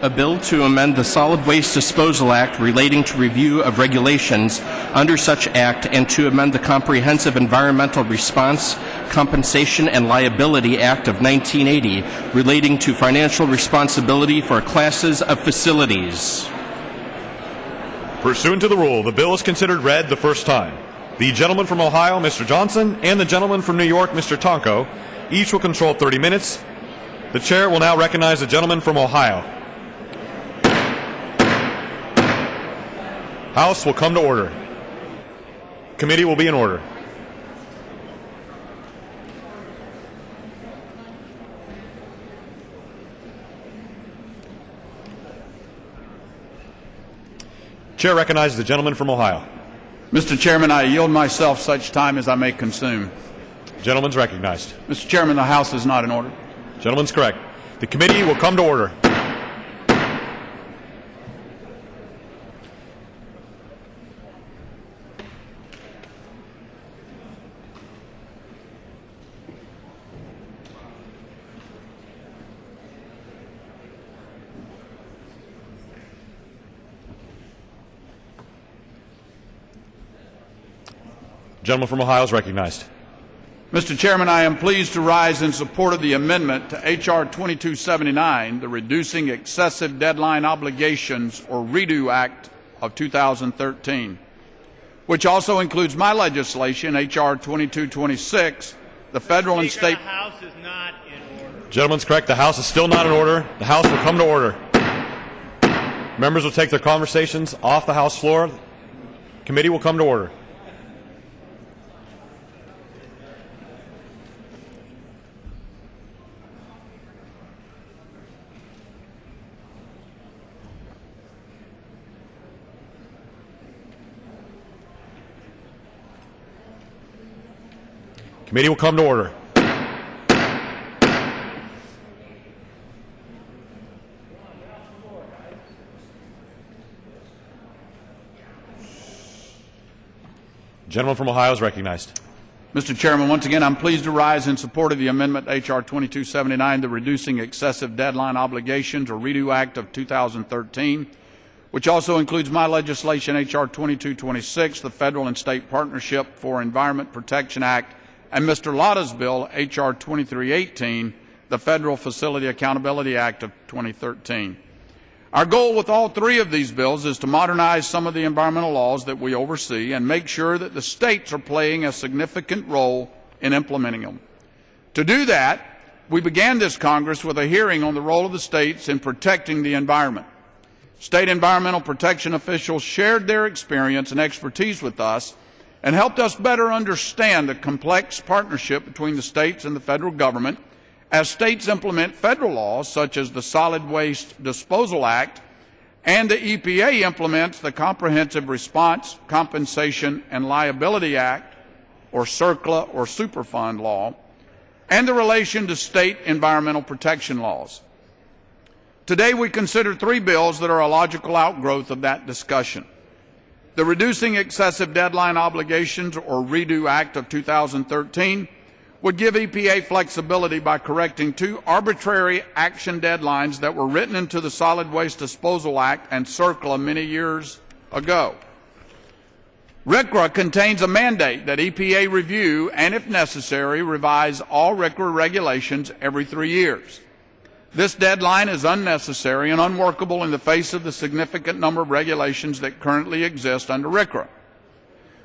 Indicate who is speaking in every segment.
Speaker 1: a bill to amend the Solid Waste Disposal Act relating to review of regulations under such act and to amend the Comprehensive Environmental Response, Compensation, and Liability Act of 1980 relating to financial responsibility for classes of facilities.
Speaker 2: Pursuant to the rule, the bill is considered read the first time. The gentleman from Ohio, Mr. Johnson, and the gentleman from New York, Mr. Tonko, each will control 30 minutes. The chair will now recognize the gentleman from Ohio. House will come to order. Committee will be in order. Chair recognizes the gentleman from Ohio.
Speaker 3: Mr. Chairman, I yield myself such time as I may consume.
Speaker 2: Gentleman's recognized.
Speaker 3: Mr. Chairman, the House is not in order.
Speaker 2: Gentleman's correct. The committee will come to order. Gentleman from Ohio is recognized.
Speaker 3: Mr. Chairman, I am pleased to rise in support of the amendment to H.R. 2279, the Reducing Excessive Deadline Obligations or REDO Act of 2013, which also includes my legislation, H.R. 2226, the federal and state...
Speaker 4: The House is not in order.
Speaker 2: Gentleman's correct. The House is still not in order. The House will come to order. Members will take their conversations off the House floor. Committee will come to order. Committee will come to order. Gentleman from Ohio is recognized.
Speaker 3: Mr. Chairman, once again, I'm pleased to rise in support of the amendment H.R. 2279, the Reducing Excessive Deadline Obligations or REDO Act of 2013, which also includes my legislation, H.R. 2226, the Federal and State Partnership for Environment Protection Act, and Mr. Lotta's bill, H.R. 2318, the Federal Facility Accountability Act of 2013. Our goal with all three of these bills is to modernize some of the environmental laws that we oversee and make sure that the states are playing a significant role in implementing them. To do that, we began this Congress with a hearing on the role of the states in protecting the environment. State environmental protection officials shared their experience and expertise with us and helped us better understand the complex partnership between the states and the federal government as states implement federal laws such as the Solid Waste Disposal Act and the EPA implements the Comprehensive Response, Compensation, and Liability Act, or CERCLA or Superfund law, and the relation to state environmental protection laws. Today we consider three bills that are a logical outgrowth of that discussion. The Reducing Excessive Deadline Obligations, or REDO Act of 2013, would give EPA flexibility by correcting two arbitrary action deadlines that were written into the Solid Waste Disposal Act and CERCLA many years ago. RCRA contains a mandate that EPA review and, if necessary, revise all RCRA regulations every 3 years. This deadline is unnecessary and unworkable in the face of the significant number of regulations that currently exist under RCRA.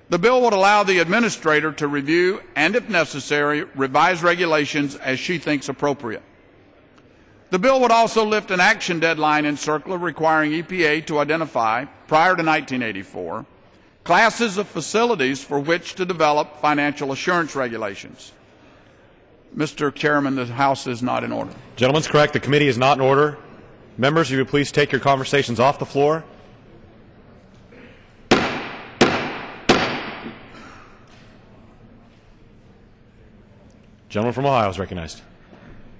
Speaker 3: The bill would allow the administrator to review and, if necessary, revise regulations as she thinks appropriate. The bill would also lift an action deadline in CERCLA requiring EPA to identify, prior to 1984, classes of facilities for which to develop financial assurance regulations. Mr. Chairman, the House is not in order.
Speaker 2: Gentleman's correct. The committee is not in order. Members, if you would please take your conversations off the floor. Gentleman from Ohio is recognized.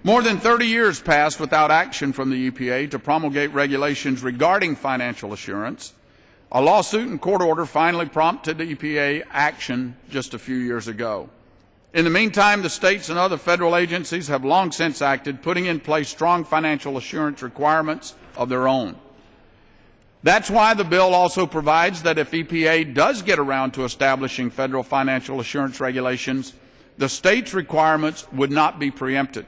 Speaker 3: More than 30 years passed without action from the EPA to promulgate regulations regarding financial assurance. A lawsuit and court order finally prompted the EPA action just a few years ago. In the meantime, the states and other federal agencies have long since acted, putting in place strong financial assurance requirements of their own. That's why the bill also provides that if EPA does get around to establishing federal financial assurance regulations, the states' requirements would not be preempted.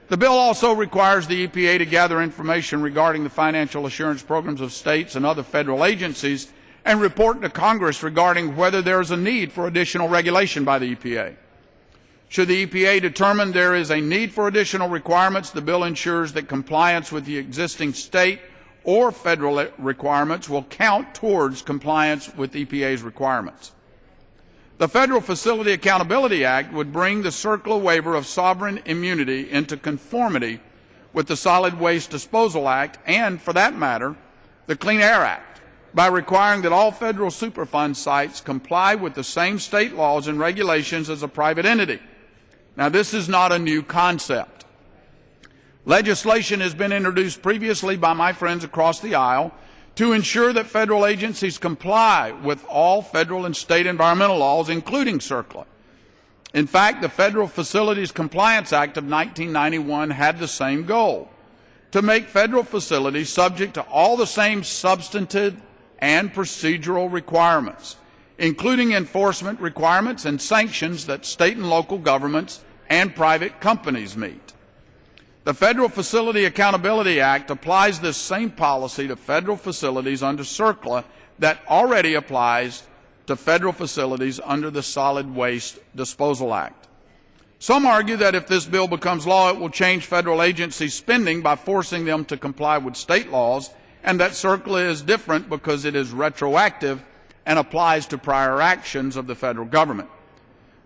Speaker 3: The bill also requires the EPA to gather information regarding the financial assurance programs of states and other federal agencies and report to Congress regarding whether there is a need for additional regulation by the EPA. Should the EPA determine there is a need for additional requirements, the bill ensures that compliance with the existing state or federal requirements will count towards compliance with EPA's requirements. The Federal Facility Accountability Act would bring the CERCLA waiver of sovereign immunity into conformity with the Solid Waste Disposal Act and, for that matter, the Clean Air Act by requiring that all federal Superfund sites comply with the same state laws and regulations as a private entity. Now, this is not a new concept. Legislation has been introduced previously by my friends across the aisle to ensure that federal agencies comply with all federal and state environmental laws, including CERCLA. In fact, the Federal Facilities Compliance Act of 1991 had the same goal, to make federal facilities subject to all the same substantive and procedural requirements, including enforcement requirements and sanctions that state and local governments and private companies meet. The Federal Facility Accountability Act applies this same policy to federal facilities under CERCLA that already applies to federal facilities under the Solid Waste Disposal Act. Some argue that if this bill becomes law, it will change federal agencies' spending by forcing them to comply with state laws, and that CERCLA is different because it is retroactive and applies to prior actions of the federal government.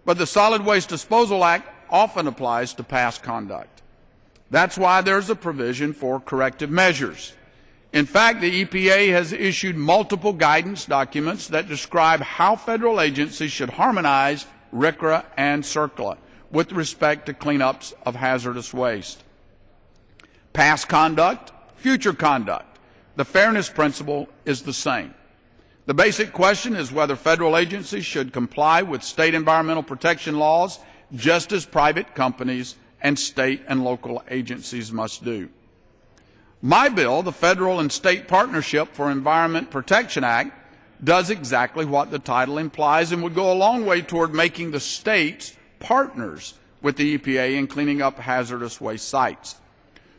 Speaker 3: But the Solid Waste Disposal Act often applies to past conduct. That's why there's a provision for corrective measures. In fact, the EPA has issued multiple guidance documents that describe how federal agencies should harmonize RCRA and CERCLA with respect to cleanups of hazardous waste. Past conduct, future conduct. The fairness principle is the same. The basic question is whether federal agencies should comply with state environmental protection laws just as private companies and state and local agencies must do. My bill, the Federal and State Partnership for Environment Protection Act, does exactly what the title implies and would go a long way toward making the states partners with the EPA in cleaning up hazardous waste sites.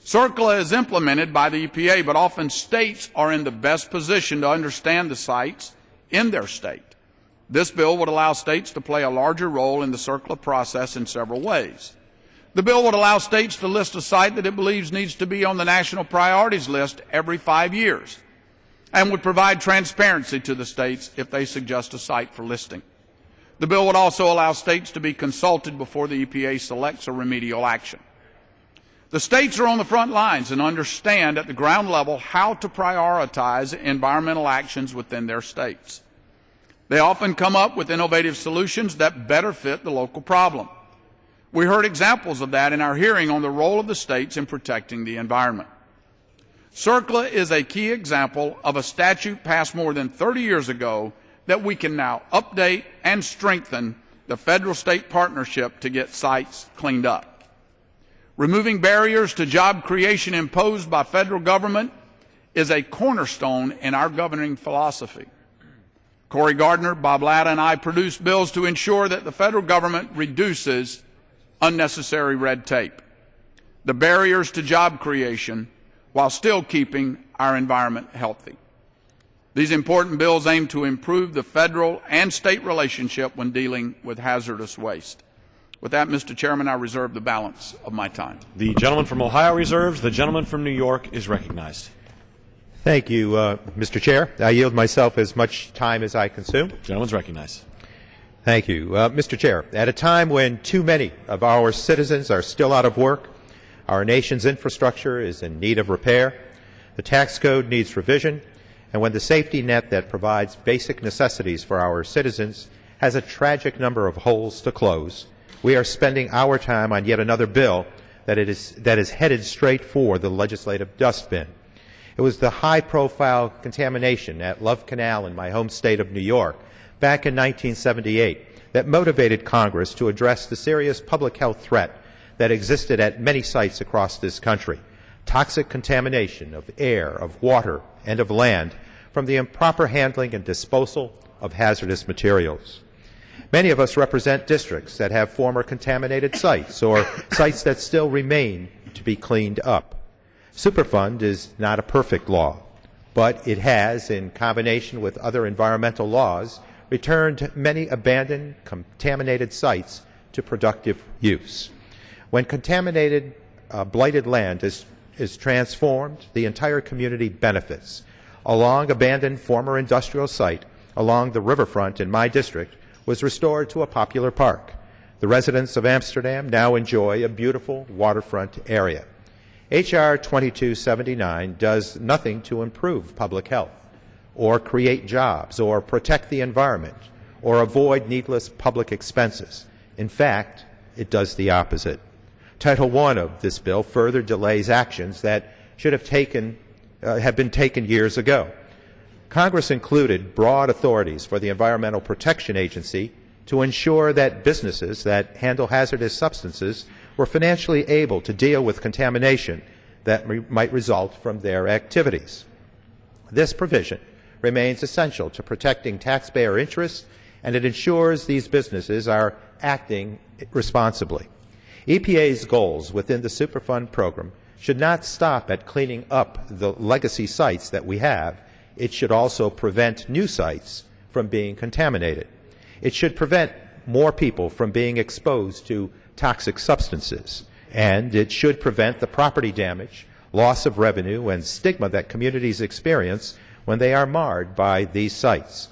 Speaker 3: CERCLA is implemented by the EPA, but often states are in the best position to understand the sites in their state. This bill would allow states to play a larger role in the CERCLA process in several ways. The bill would allow states to list a site that it believes needs to be on the national priorities list every 5 years and would provide transparency to the states if they suggest a site for listing. The bill would also allow states to be consulted before the EPA selects a remedial action. The states are on the front lines and understand at the ground level how to prioritize environmental actions within their states. They often come up with innovative solutions that better fit the local problem. We heard examples of that in our hearing on the role of the states in protecting the environment. CERCLA is a key example of a statute passed more than 30 years ago that we can now update and strengthen the federal-state partnership to get sites cleaned up. Removing barriers to job creation imposed by federal government is a cornerstone in our governing philosophy. Corey Gardner, Bob Latta, and I produced bills to ensure that the federal government reduces unnecessary red tape, the barriers to job creation, while still keeping our environment healthy. These important bills aim to improve the federal and state relationship when dealing with hazardous waste. With that, Mr. Chairman, I reserve the balance of my time.
Speaker 2: The gentleman from Ohio reserves. The gentleman from New York is recognized.
Speaker 5: Thank you, Mr. Chair. I yield myself as much time as I consume.
Speaker 2: Gentleman's recognized.
Speaker 5: Thank you. Mr. Chair, at a time when too many of our citizens are still out of work, our nation's infrastructure is in need of repair, the tax code needs revision, and when the safety net that provides basic necessities for our citizens has a tragic number of holes to close, we are spending our time on yet another bill that is headed straight for the legislative dustbin. It was the high-profile contamination at Love Canal in my home state of New York back in 1978 that motivated Congress to address the serious public health threat that existed at many sites across this country: toxic contamination of air, of water, and of land from the improper handling and disposal of hazardous materials. Many of us represent districts that have former contaminated sites or sites that still remain to be cleaned up. Superfund is not a perfect law, but it has, in combination with other environmental laws, returned many abandoned, contaminated sites to productive use. When contaminated, blighted land is transformed, the entire community benefits. A long abandoned former industrial site along the riverfront in my district was restored to a popular park. The residents of Amsterdam now enjoy a beautiful waterfront area. H.R. 2279 does nothing to improve public health, or create jobs, or protect the environment, or avoid needless public expenses. In fact, it does the opposite. Title I of this bill further delays actions that should have been taken years ago. Congress included broad authorities for the Environmental Protection Agency to ensure that businesses that handle hazardous substances were financially able to deal with contamination that might result from their activities. This provision remains essential to protecting taxpayer interests, and it ensures these businesses are acting responsibly. EPA's goals within the Superfund program should not stop at cleaning up the legacy sites that we have. It should also prevent new sites from being contaminated. It should prevent more people from being exposed to toxic substances, and it should prevent the property damage, loss of revenue, and stigma that communities experience when they are marred by these sites.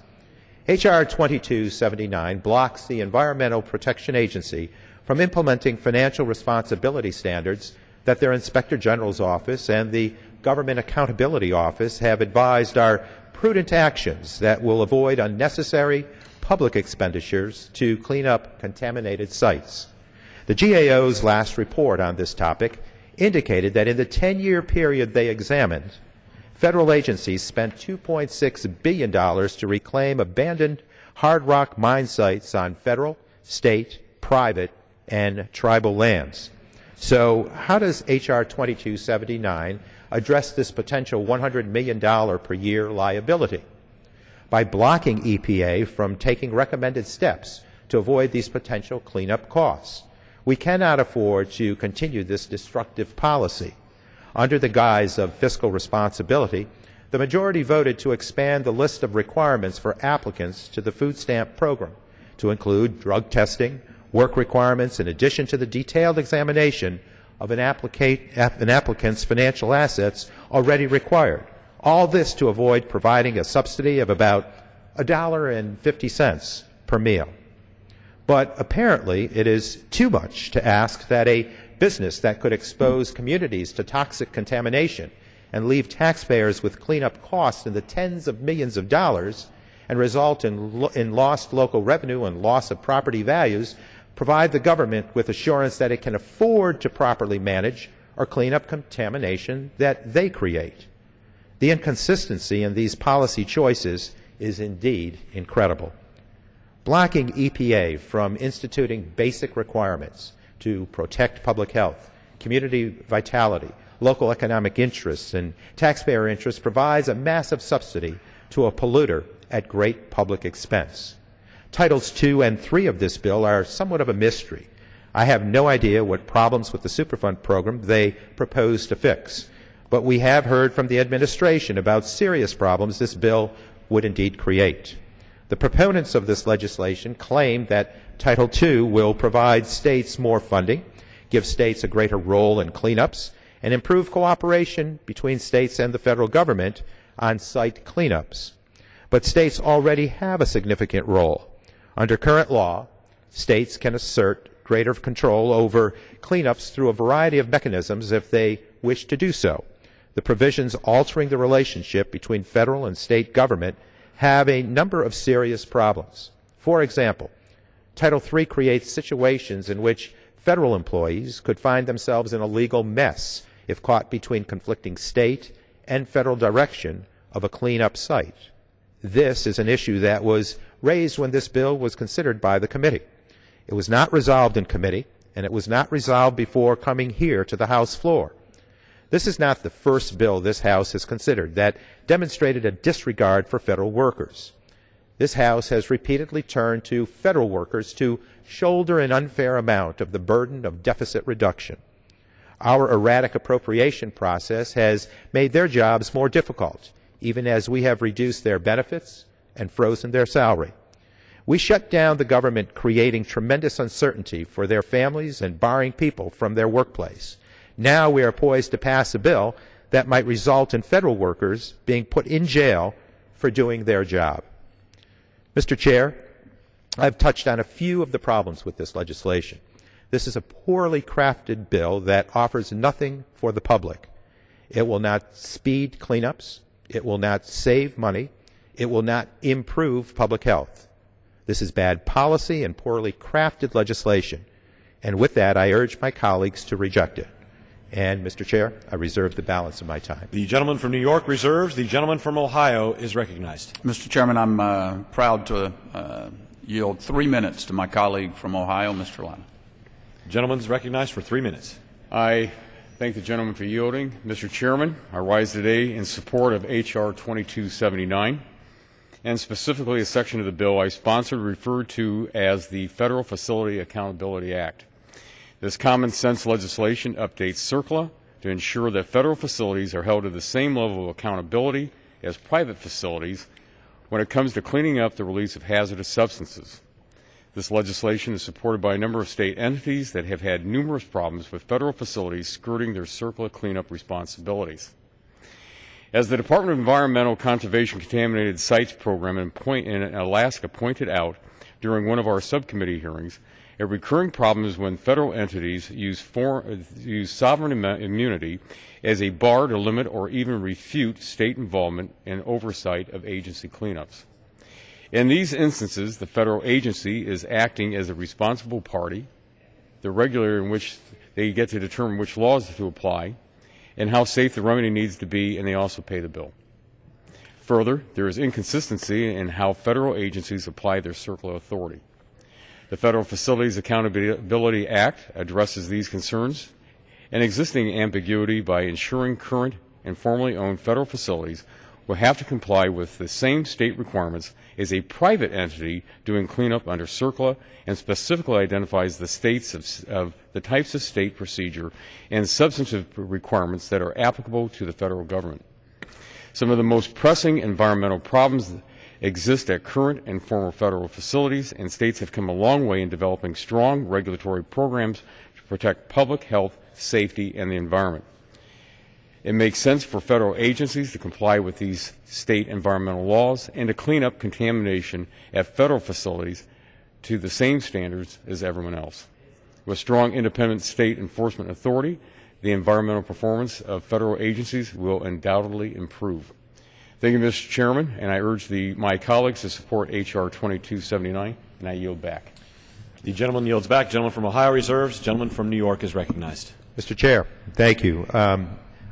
Speaker 5: H.R. 2279 blocks the Environmental Protection Agency from implementing financial responsibility standards that their Inspector General's Office and the Government Accountability Office have advised are prudent actions that will avoid unnecessary public expenditures to clean up contaminated sites. The GAO's last report on this topic indicated that in the 10-year period they examined, federal agencies spent $2.6 billion to reclaim abandoned hard rock mine sites on federal, state, private, and tribal lands. So how does H.R. 2279 address this potential $100 million per year liability? By blocking EPA from taking recommended steps to avoid these potential cleanup costs. We cannot afford to continue this destructive policy. Under the guise of fiscal responsibility, the majority voted to expand the list of requirements for applicants to the food stamp program to include drug testing, work requirements, in addition to the detailed examination of an applicant's financial assets already required. All this to avoid providing a subsidy of about $1.50 per meal. But apparently it is too much to ask that a business that could expose communities to toxic contamination and leave taxpayers with cleanup costs in the tens of millions of dollars and result in lost local revenue and loss of property values provide the government with assurance that it can afford to properly manage or clean up contamination that they create. The inconsistency in these policy choices is indeed incredible. Blocking EPA from instituting basic requirements to protect public health, community vitality, local economic interests, and taxpayer interests provides a massive subsidy to a polluter at great public expense. Titles 2 and 3 of this bill are somewhat of a mystery. I have no idea what problems with the Superfund program they propose to fix, but we have heard from the administration about serious problems this bill would indeed create. The proponents of this legislation claim that Title II will provide states more funding, give states a greater role in cleanups, and improve cooperation between states and the federal government on site cleanups. But states already have a significant role. Under current law, states can assert greater control over cleanups through a variety of mechanisms if they wish to do so. The provisions altering the relationship between federal and state government have a number of serious problems. For example, Title III creates situations in which federal employees could find themselves in a legal mess if caught between conflicting state and federal direction of a cleanup site. This is an issue that was raised when this bill was considered by the committee. It was not resolved in committee, and it was not resolved before coming here to the House floor. This is not the first bill this House has considered that demonstrated a disregard for federal workers. This House has repeatedly turned to federal workers to shoulder an unfair amount of the burden of deficit reduction. Our erratic appropriation process has made their jobs more difficult, even as we have reduced their benefits and frozen their salary. We shut down the government, creating tremendous uncertainty for their families and barring people from their workplace. Now we are poised to pass a bill that might result in federal workers being put in jail for doing their job. Mr. Chair, I've touched on a few of the problems with this legislation. This is a poorly crafted bill that offers nothing for the public. It will not speed cleanups. It will not save money. It will not improve public health. This is bad policy and poorly crafted legislation. And with that, I urge my colleagues to reject it. And, Mr. Chair, I reserve the balance of my time.
Speaker 2: The gentleman from New York reserves. The gentleman from Ohio is recognized.
Speaker 3: Mr. Chairman, I'm proud to yield 3 minutes to my colleague from Ohio, Mr. Lana.
Speaker 2: The gentleman is recognized for 3 minutes.
Speaker 6: I thank the gentleman for yielding. Mr. Chairman, I rise today in support of H.R. 2279, and specifically a section of the bill I sponsored referred to as the Federal Facility Accountability Act. This common sense legislation updates CERCLA to ensure that federal facilities are held to the same level of accountability as private facilities when it comes to cleaning up the release of hazardous substances. This legislation is supported by a number of state entities that have had numerous problems with federal facilities skirting their CERCLA cleanup responsibilities. As the Department of Environmental Conservation Contaminated Sites Program in Alaska pointed out during one of our subcommittee hearings, a recurring problem is when federal entities use sovereign immunity as a bar to limit or even refute state involvement and oversight of agency cleanups. In these instances, the federal agency is acting as a responsible party, the regulator in which they get to determine which laws to apply and how safe the remedy needs to be, and they also pay the bill. Further, there is inconsistency in how federal agencies apply their CERCLA authority. The Federal Facilities Accountability Act addresses these concerns and existing ambiguity by ensuring current and formerly owned federal facilities will have to comply with the same state requirements as a private entity doing cleanup under CERCLA, and specifically identifies the the types of state procedure and substantive requirements that are applicable to the federal government. Some of the most pressing environmental problems exist at current and former federal facilities, and states have come a long way in developing strong regulatory programs to protect public health, safety, and the environment. It makes sense for federal agencies to comply with these state environmental laws and to clean up contamination at federal facilities to the same standards as everyone else. With strong independent state enforcement authority, the environmental performance of federal agencies will undoubtedly improve. Thank you, Mr. Chairman, and I urge my colleagues to support H.R. 2279, and I yield back.
Speaker 2: The gentleman yields back. Gentleman from Ohio reserves. Gentleman from New York is recognized.
Speaker 5: Mr. Chair, thank you.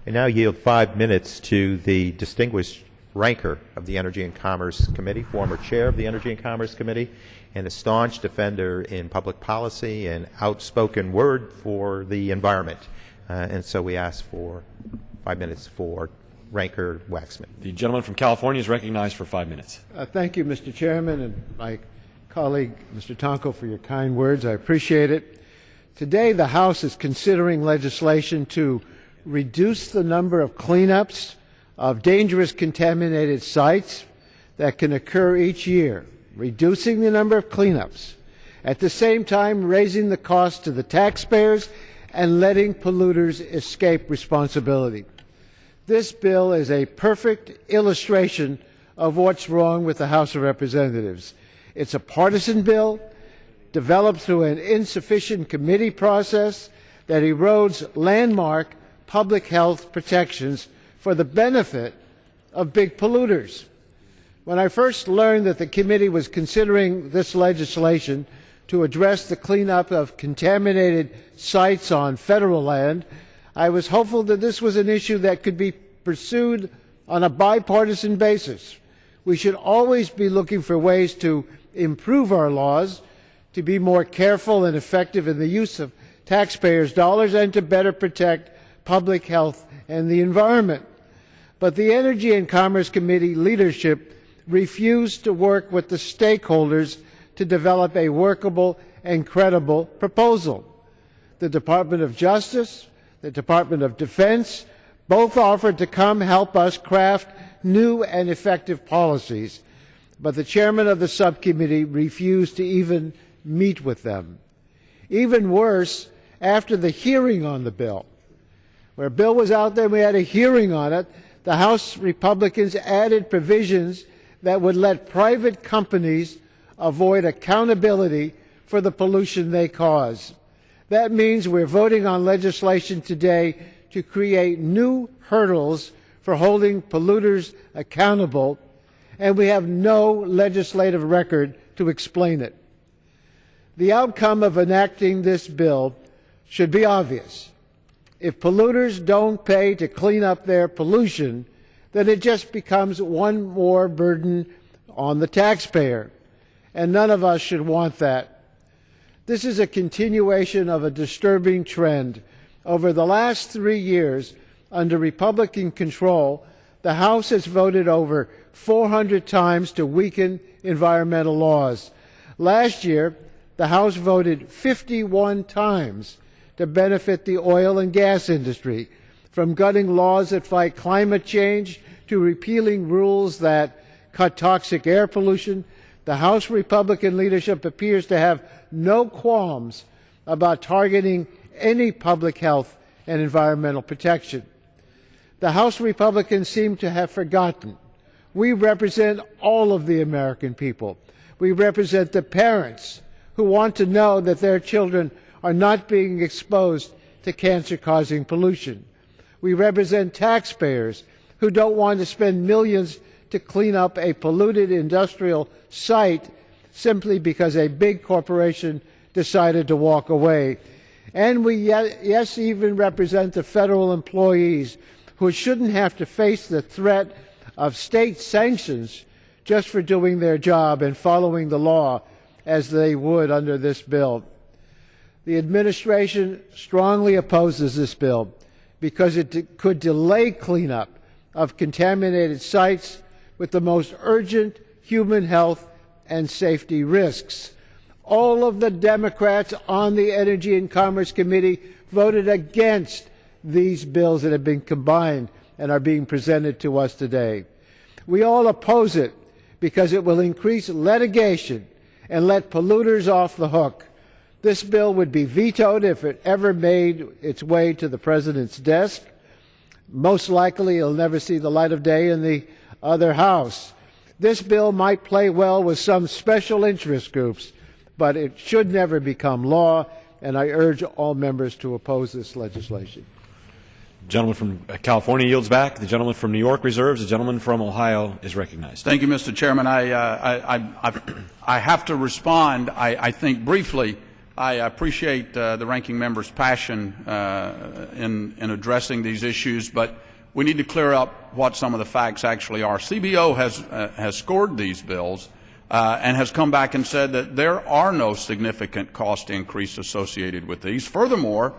Speaker 5: I now yield 5 minutes to the distinguished ranker of the Energy and Commerce Committee, former chair of the Energy and Commerce Committee, and a staunch defender in public policy and outspoken word for the environment. And so we ask for 5 minutes for Ranker Waxman.
Speaker 2: The gentleman from California is recognized for 5 minutes.
Speaker 7: Thank you, Mr. Chairman, and my colleague, Mr. Tonko, for your kind words. I appreciate it. Today, the House is considering legislation to reduce the number of cleanups of dangerous contaminated sites that can occur each year, reducing the number of cleanups, at the same time raising the cost to the taxpayers and letting polluters escape responsibility. This bill is a perfect illustration of what's wrong with the House of Representatives. It's a partisan bill developed through an insufficient committee process that erodes landmark public health protections for the benefit of big polluters. When I first learned that the committee was considering this legislation to address the cleanup of contaminated sites on federal land, I was hopeful that this was an issue that could be pursued on a bipartisan basis, We should always be looking for ways to improve our laws, to be more careful and effective in the use of taxpayers' dollars, and to better protect public health and the environment. But the Energy and Commerce Committee leadership refused to work with the stakeholders to develop a workable and credible proposal. The Department of Justice, the Department of Defense, both offered to come help us craft new and effective policies, but the chairman of the subcommittee refused to even meet with them. Even worse, after the hearing on the bill, where a bill was out there, we had a hearing on it, the House Republicans added provisions that would let private companies avoid accountability for the pollution they cause. That means we're voting on legislation today to create new hurdles for holding polluters accountable, and we have no legislative record to explain it. The outcome of enacting this bill should be obvious. If polluters don't pay to clean up their pollution, then it just becomes one more burden on the taxpayer, and none of us should want that. This is a continuation of a disturbing trend. Over the last 3 years, under Republican control, the House has voted over 400 times to weaken environmental laws. Last year, the House voted 51 times to benefit the oil and gas industry, from gutting laws that fight climate change to repealing rules that cut toxic air pollution. The House Republican leadership appears to have no qualms about targeting any public health and environmental protection. The House Republicans seem to have forgotten. We represent all of the American people. We represent the parents who want to know that their children are not being exposed to cancer-causing pollution. We represent taxpayers who don't want to spend millions to clean up a polluted industrial site simply because a big corporation decided to walk away. And we, yes, even represent the federal employees who shouldn't have to face the threat of state sanctions just for doing their job and following the law as they would under this bill. The administration strongly opposes this bill because it could delay cleanup of contaminated sites with the most urgent human health and safety risks. All of the Democrats on the Energy and Commerce Committee voted against these bills that have been combined and are being presented to us today. We all oppose it because it will increase litigation and let polluters off the hook. This bill would be vetoed if it ever made its way to the President's desk. Most likely, it'll never see the light of day in the other House. This bill might play well with some special interest groups, but it should never become law, and I urge all members to oppose this legislation.
Speaker 2: The gentleman from California yields back. The gentleman from New York reserves. The gentleman from Ohio is recognized.
Speaker 3: Thank you, Mr. Chairman. I have to respond, I think, briefly. I appreciate the ranking member's passion in addressing these issues, but we need to clear up what some of the facts actually are. CBO has scored these bills and has come back and said that there are no significant cost increase associated with these. Furthermore,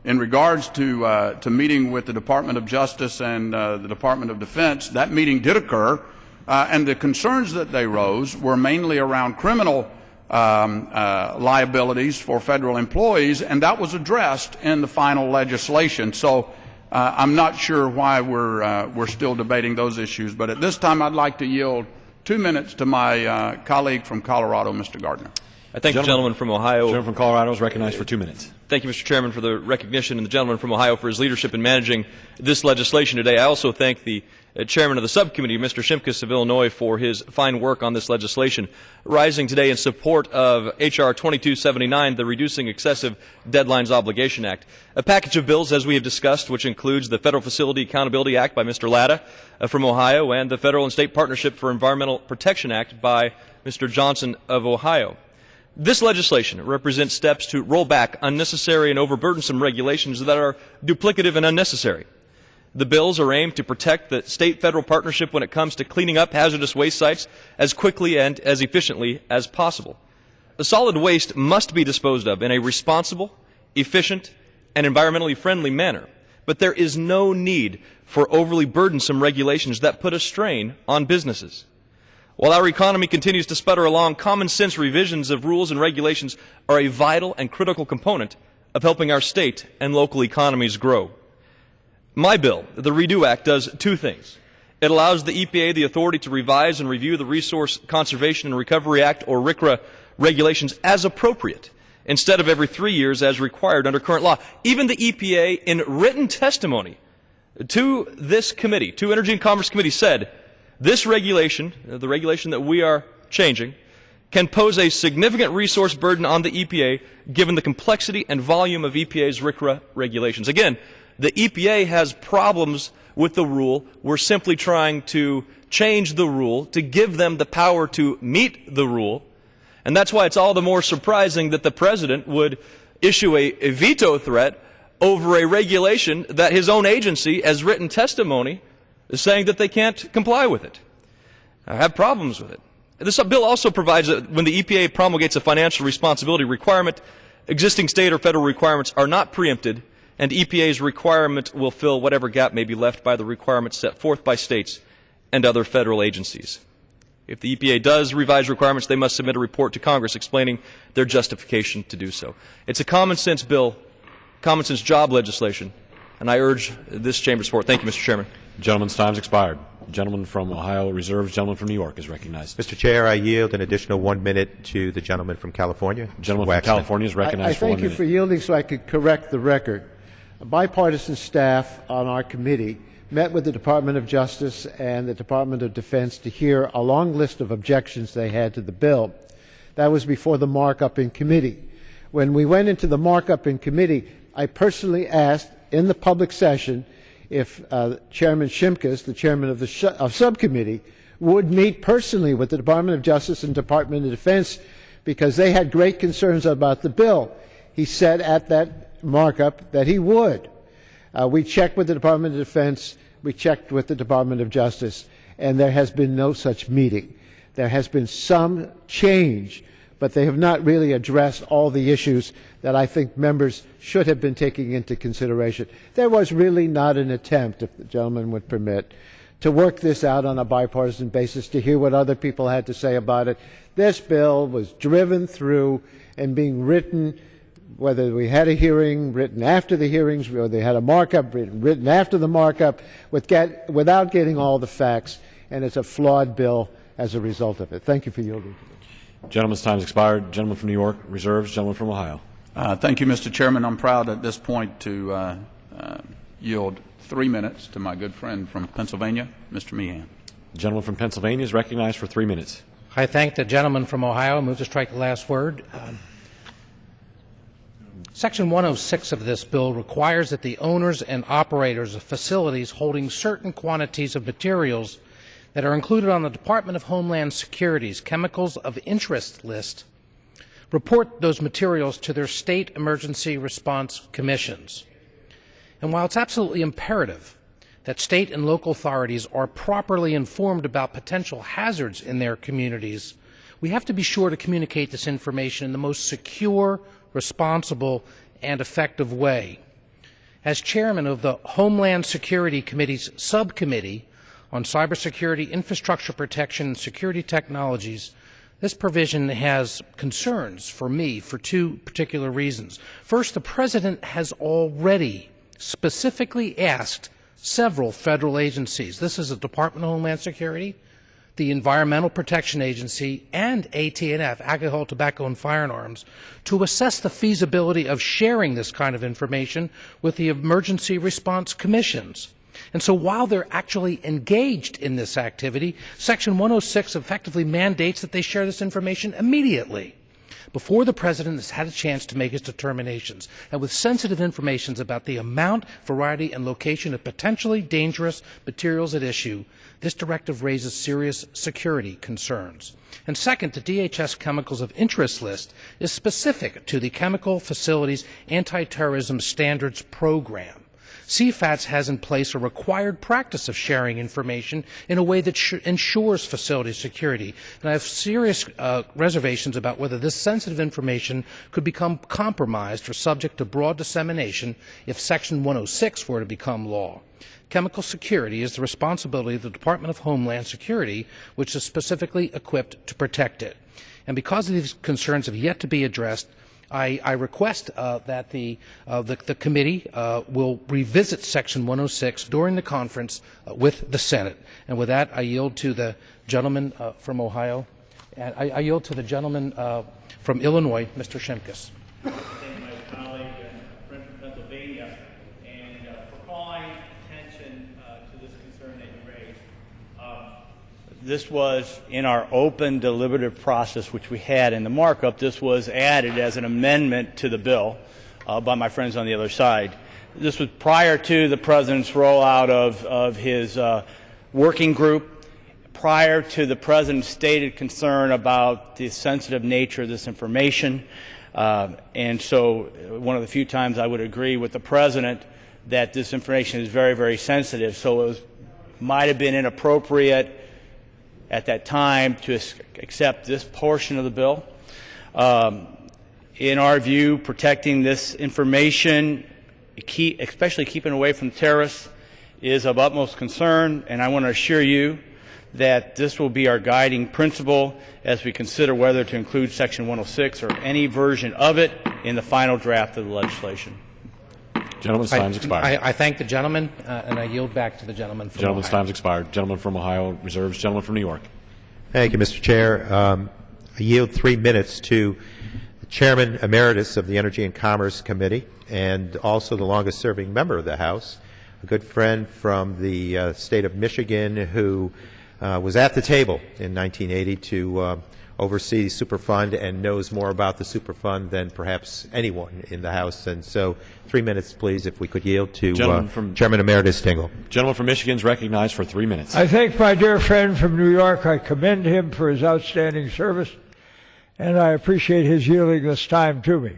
Speaker 3: in regards to meeting with the Department of Justice and the Department of Defense, that meeting did occur, and the concerns that they rose were mainly around criminal liabilities for federal employees, and that was addressed in the final legislation. So I'm not sure why we're still debating those issues, but at this time I'd like to yield 2 minutes to my colleague from Colorado, Mr. Gardner.
Speaker 8: I thank the gentleman from Ohio.
Speaker 2: The gentleman from Colorado is recognized for 2 minutes.
Speaker 8: Thank you, Mr. Chairman, for the recognition, and the gentleman from Ohio for his leadership in managing this legislation today. I also thank the chairman of the subcommittee, Mr. Shimkus of Illinois, for his fine work on this legislation, rising today in support of H.R. 2279, the Reducing Excessive Deadlines Obligation Act, a package of bills, as we have discussed, which includes the Federal Facility Accountability Act by Mr. Latta from Ohio and the Federal and State Partnership for Environmental Protection Act by Mr. Johnson of Ohio. This legislation represents steps to roll back unnecessary and overburdensome regulations that are duplicative and unnecessary. The bills are aimed to protect the state-federal partnership when it comes to cleaning up hazardous waste sites as quickly and as efficiently as possible. The solid waste must be disposed of in a responsible, efficient, and environmentally friendly manner, but there is no need for overly burdensome regulations that put a strain on businesses. While our economy continues to sputter along, common sense revisions of rules and regulations are a vital and critical component of helping our state and local economies grow. My bill, the REDO Act, does two things. It allows the EPA the authority to revise and review the Resource Conservation and Recovery Act, or RCRA, regulations as appropriate, instead of every 3 years as required under current law. Even the EPA, in written testimony to this committee, to Energy and Commerce Committee, said this regulation, the regulation that we are changing, can pose a significant resource burden on the EPA given the complexity and volume of EPA's RCRA regulations. Again, the EPA has problems with the rule. We're simply trying to change the rule to give them the power to meet the rule. And that's why it's all the more surprising that the President would issue a veto threat over a regulation that his own agency, as written testimony, is saying that they can't comply with it. I have problems with it. This bill also provides that when the EPA promulgates a financial responsibility requirement, existing state or federal requirements are not preempted, and EPA's requirement will fill whatever gap may be left by the requirements set forth by states and other federal agencies. If the EPA does revise requirements, they must submit a report to Congress explaining their justification to do so. It's a common sense bill, common sense job legislation, and I urge this chamber's support. Thank you, Mr. Chairman.
Speaker 2: Gentleman's time's expired. Gentleman from Ohio reserves. Gentleman from New York is recognized.
Speaker 5: Mr. Chair, I yield an additional 1 minute to the gentleman from California.
Speaker 2: Gentleman from California is recognized for 1 minute.
Speaker 7: I thank you for yielding so I could correct the record. A bipartisan staff on our committee met with the Department of Justice and the Department of Defense to hear a long list of objections they had to the bill. That was before the markup in committee. When we went into the markup in committee, I personally asked in the public session if Chairman Shimkus, the chairman of the subcommittee, would meet personally with the Department of Justice and Department of Defense because they had great concerns about the bill. He said at that markup that he would. We checked with the Department of Defense, we checked with the Department of Justice, and there has been no such meeting. There has been some change, but they have not really addressed all the issues that I think members should have been taking into consideration. There was really not an attempt, if the gentleman would permit, to work this out on a bipartisan basis, to hear what other people had to say about it. This bill was driven through and being written, whether we had a hearing, written after the hearings, or they had a markup, written after the markup, without getting all the facts, and it's a flawed bill as a result of it. Thank you for yielding to me.
Speaker 2: Gentleman's time has expired. Gentleman from New York reserves. Gentleman from Ohio.
Speaker 3: Thank you, Mr. Chairman. I'm proud at this point to yield 3 minutes to my good friend from Pennsylvania, Mr. Meehan.
Speaker 2: Gentleman from Pennsylvania is recognized for 3 minutes.
Speaker 9: I thank the gentleman from Ohio. I move to strike the last word. Section 106 of this bill requires that the owners and operators of facilities holding certain quantities of materials that are included on the Department of Homeland Security's Chemicals of Interest list report those materials to their state emergency response commissions. And while it's absolutely imperative that state and local authorities are properly informed about potential hazards in their communities, we have to be sure to communicate this information in the most secure, responsible, and effective way. As chairman of the Homeland Security Committee's subcommittee on cybersecurity, infrastructure protection, and security technologies, this provision has concerns for me for two particular reasons. First, the President has already specifically asked several federal agencies, this is the Department of Homeland Security, the Environmental Protection Agency, and AT&F, Alcohol, Tobacco, and Firearms, to assess the feasibility of sharing this kind of information with the emergency response commissions. And so while they're actually engaged in this activity, Section 106 effectively mandates that they share this information immediately, before the President has had a chance to make his determinations, and with sensitive information about the amount, variety, and location of potentially dangerous materials at issue. This directive raises serious security concerns. And second, the DHS Chemicals of Interest list is specific to the Chemical Facilities Anti-Terrorism Standards Program. CFATS has in place a required practice of sharing information in a way that ensures facility security. And I have serious reservations about whether this sensitive information could become compromised or subject to broad dissemination if Section 106 were to become law. Chemical security is the responsibility of the Department of Homeland Security, which is specifically equipped to protect it. And because these concerns have yet to be addressed, I request that the committee will revisit Section 106 during the conference with the Senate. And with that, I yield to the gentleman from Ohio. And I yield to the gentleman from Illinois, Mr. Shimkus.
Speaker 4: My colleague, friend from Pennsylvania, and for calling attention to this concern that you raised. This was in our open deliberative process, which we had in the markup. This was added as an amendment to the bill by my friends on the other side. This was prior to the President's rollout of his working group, prior to the President's stated concern about the sensitive nature of this information. And so one of the few times I would agree with the President that this information is very, very sensitive. So it might have been inappropriate at that time to accept this portion of the bill. In our view, protecting this information, especially keeping away from terrorists, is of utmost concern, and I want to assure you that this will be our guiding principle as we consider whether to include Section 106 or any version of it in the final draft of the legislation.
Speaker 2: Gentleman's time's expired.
Speaker 9: I thank the gentleman, and I yield back to the gentleman from
Speaker 2: Gentleman's
Speaker 9: Ohio.
Speaker 2: time's expired. Gentleman from Ohio reserves. Gentleman from New York.
Speaker 5: Thank you, Mr. Chair. I yield 3 minutes to the Chairman Emeritus of the Energy and Commerce Committee and also the longest-serving member of the House, a good friend from the state of Michigan who was at the table in 1980 to oversee Superfund and knows more about the Superfund than perhaps anyone in the House. And so 3 minutes, please, if we could yield to Chairman Emeritus Tingle.
Speaker 2: Gentleman from Michigan is recognized for 3 minutes.
Speaker 10: I thank my dear friend from New York. I commend him for his outstanding service, and I appreciate his yielding this time to me.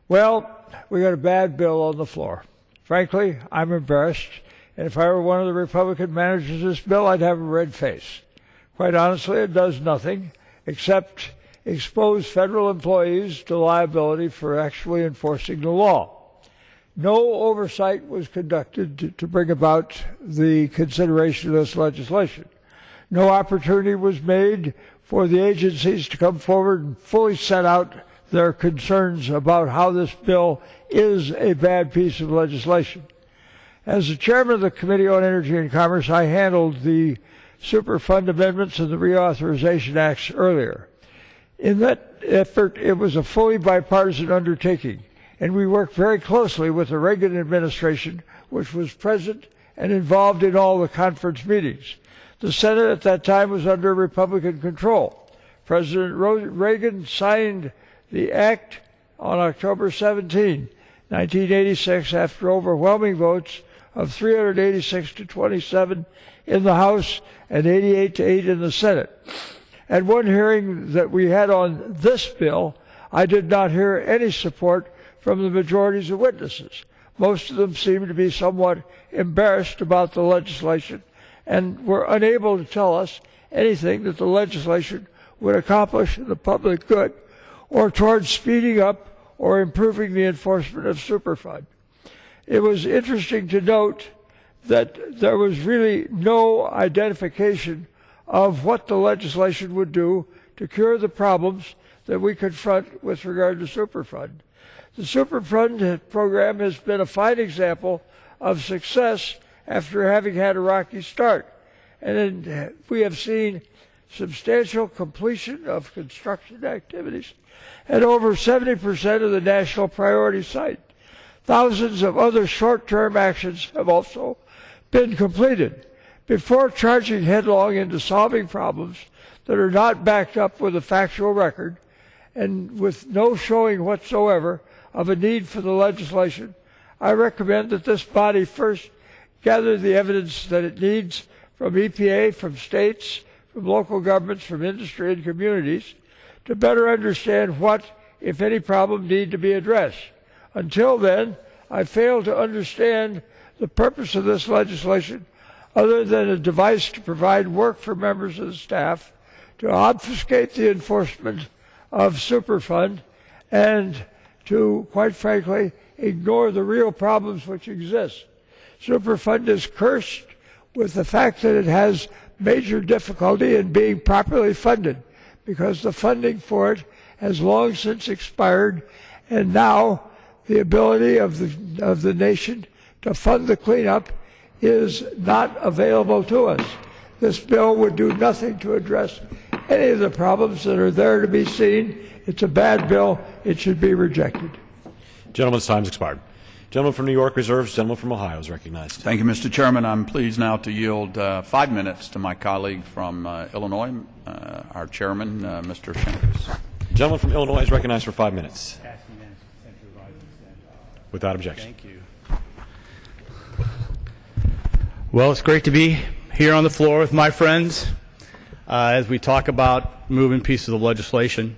Speaker 10: Well, we got a bad bill on the floor. Frankly, I'm embarrassed, and if I were one of the Republican managers of this bill, I'd have a red face. Quite honestly, it does nothing except expose federal employees to liability for actually enforcing the law. No oversight was conducted to bring about the consideration of this legislation. No opportunity was made for the agencies to come forward and fully set out their concerns about how this bill is a bad piece of legislation. As the chairman of the Committee on Energy and Commerce, I handled the Superfund amendments and the reauthorization acts earlier. In that effort, it was a fully bipartisan undertaking, and we worked very closely with the Reagan administration, which was present and involved in all the conference meetings. The Senate at that time was under Republican control. President Reagan signed the act on October 17, 1986, after overwhelming votes of 386 to 27 in the House and 88 to 8 in the Senate. At one hearing that we had on this bill, I did not hear any support from the majorities of witnesses. Most of them seemed to be somewhat embarrassed about the legislation and were unable to tell us anything that the legislation would accomplish in the public good or towards speeding up or improving the enforcement of Superfund. It was interesting to note that there was really no identification of what the legislation would do to cure the problems that we confront with regard to Superfund. The Superfund program has been a fine example of success after having had a rocky start. And we have seen substantial completion of construction activities at over 70% of the national priority site. Thousands of other short-term actions have also been completed. Before charging headlong into solving problems that are not backed up with a factual record and with no showing whatsoever of a need for the legislation, I recommend that this body first gather the evidence that it needs from EPA, from states, from local governments, from industry and communities to better understand what, if any, problem need to be addressed. Until then, I fail to understand the purpose of this legislation, other than a device to provide work for members of the staff, to obfuscate the enforcement of Superfund, and to, quite frankly, ignore the real problems which exist. Superfund is cursed with the fact that it has major difficulty in being properly funded, because the funding for it has long since expired, and now the ability of the nation to fund the cleanup is not available to us. This bill would do nothing to address any of the problems that are there to be seen. It's a bad bill. It should be rejected.
Speaker 2: Gentleman's time's expired. Gentleman from New York reserves. Gentleman from Ohio is recognized.
Speaker 3: Thank you, Mr. Chairman. I'm pleased now to yield 5 minutes to my colleague from Illinois, our chairman, Mr. Shimkus.
Speaker 2: Gentleman from Illinois is recognized for 5 minutes. Without objection.
Speaker 11: Thank you. Well, it's great to be here on the floor with my friends as we talk about moving pieces of legislation.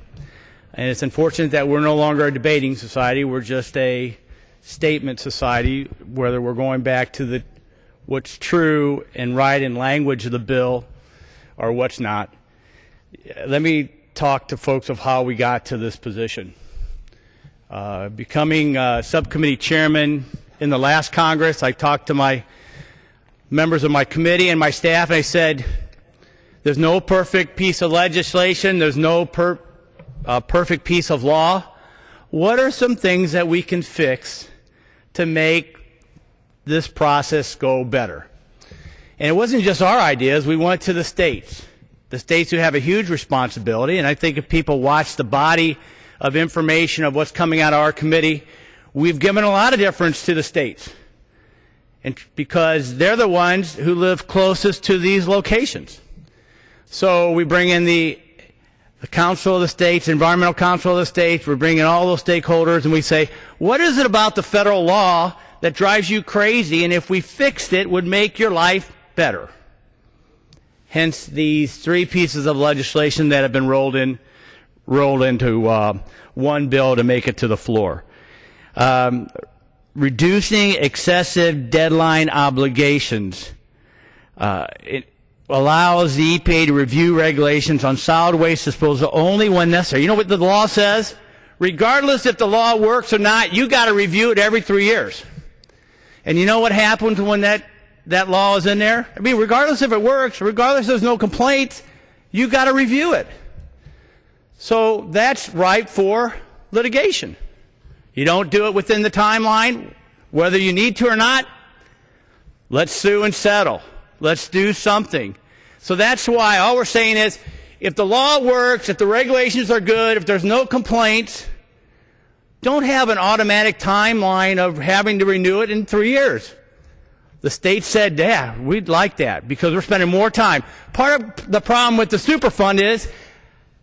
Speaker 11: And it's unfortunate that we're no longer a debating society. We're just a statement society, whether we're going back to what's true and right in language of the bill or what's not. Let me talk to folks of how we got to this position. Becoming subcommittee chairman in the last Congress, I talked to my members of my committee and my staff, and I said, there's no perfect piece of legislation, there's no perfect piece of law. What are some things that we can fix to make this process go better? And it wasn't just our ideas. We went to the states who have a huge responsibility. And I think if people watch the body of information of what's coming out of our committee, we've given a lot of deference to the states, and because they're the ones who live closest to these locations. So we bring in the Council of the States, Environmental Council of the States, we're bringing all those stakeholders, and we say, what is it about the federal law that drives you crazy, and if we fixed it, would make your life better? Hence these 3 pieces of legislation that have been rolled into one bill to make it to the floor. Reducing excessive deadline obligations. It allows the EPA to review regulations on solid waste disposal only when necessary. You know what the law says? Regardless if the law works or not, you got to review it every 3 years. And you know what happens when that law is in there? I mean, regardless if it works, regardless if there's no complaints, you got to review it. So that's ripe for litigation. You don't do it within the timeline, whether you need to or not, let's sue and settle. Let's do something. So that's why all we're saying is, if the law works, if the regulations are good, if there's no complaints, don't have an automatic timeline of having to renew it in 3 years. The state said, yeah, we'd like that because we're spending more time. Part of the problem with the Superfund is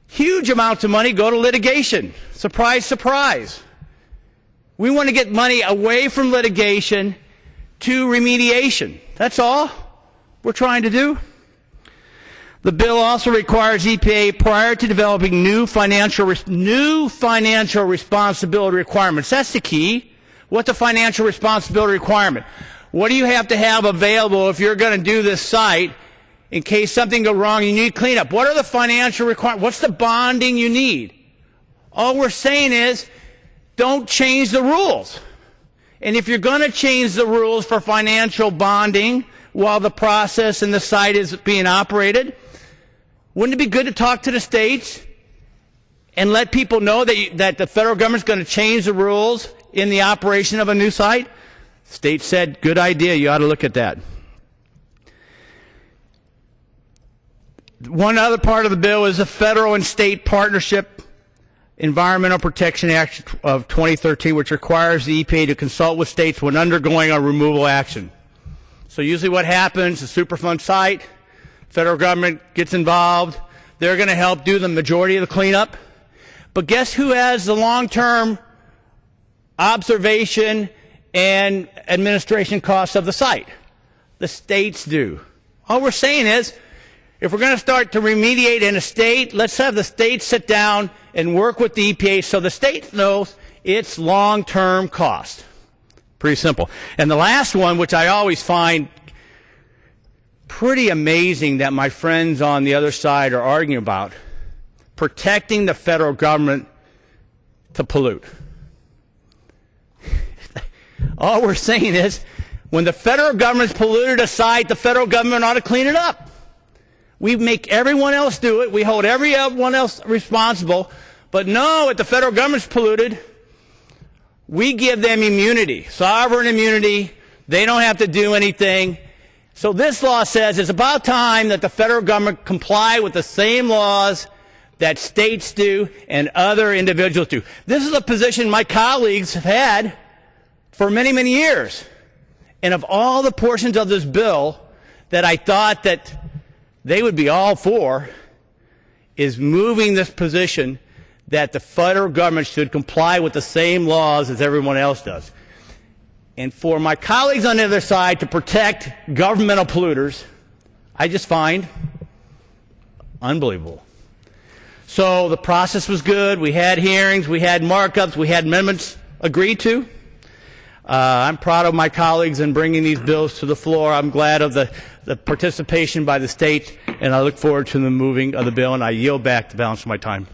Speaker 11: huge amounts of money go to litigation. Surprise, surprise. We want to get money away from litigation to remediation. That's all we're trying to do. The bill also requires EPA, prior to developing new financial responsibility requirements. That's the key. What's the financial responsibility requirement? What do you have to have available if you're going to do this site in case something goes wrong, you need cleanup? What are the financial requirements? What's the bonding you need? All we're saying is, don't change the rules. And if you're going to change the rules for financial bonding while the process and the site is being operated, wouldn't it be good to talk to the states and let people know that the federal government's going to change the rules in the operation of a new site? State said, good idea, you ought to look at that. One other part of the bill is the federal and state partnership Environmental Protection Act of 2013, which requires the EPA to consult with states when undergoing a removal action. So usually what happens, the Superfund site, federal government gets involved, they're going to help do the majority of the cleanup. But guess who has the long-term observation and administration costs of the site? The states do. All we're saying is, if we're going to start to remediate in a state, let's have the state sit down and work with the EPA so the state knows its long-term cost. Pretty simple. And the last one, which I always find pretty amazing that my friends on the other side are arguing about, protecting the federal government to pollute. All we're saying is, when the federal government's polluted a site, the federal government ought to clean it up. We make everyone else do it. We hold everyone else responsible. But no, if the federal government's polluted, we give them immunity, sovereign immunity. They don't have to do anything. So this law says it's about time that the federal government comply with the same laws that states do and other individuals do. This is a position my colleagues have had for many, many years. And of all the portions of this bill that I thought that they would be all for, is moving this position that the federal government should comply with the same laws as everyone else does. And for my colleagues on the other side to protect governmental polluters, I just find unbelievable. So the process was good. We had hearings, we had markups, we had amendments agreed to. I'm proud of my colleagues in bringing these bills to the floor. I'm glad of the participation by the state, and I look forward to the moving of the bill, and I yield back the balance of my time.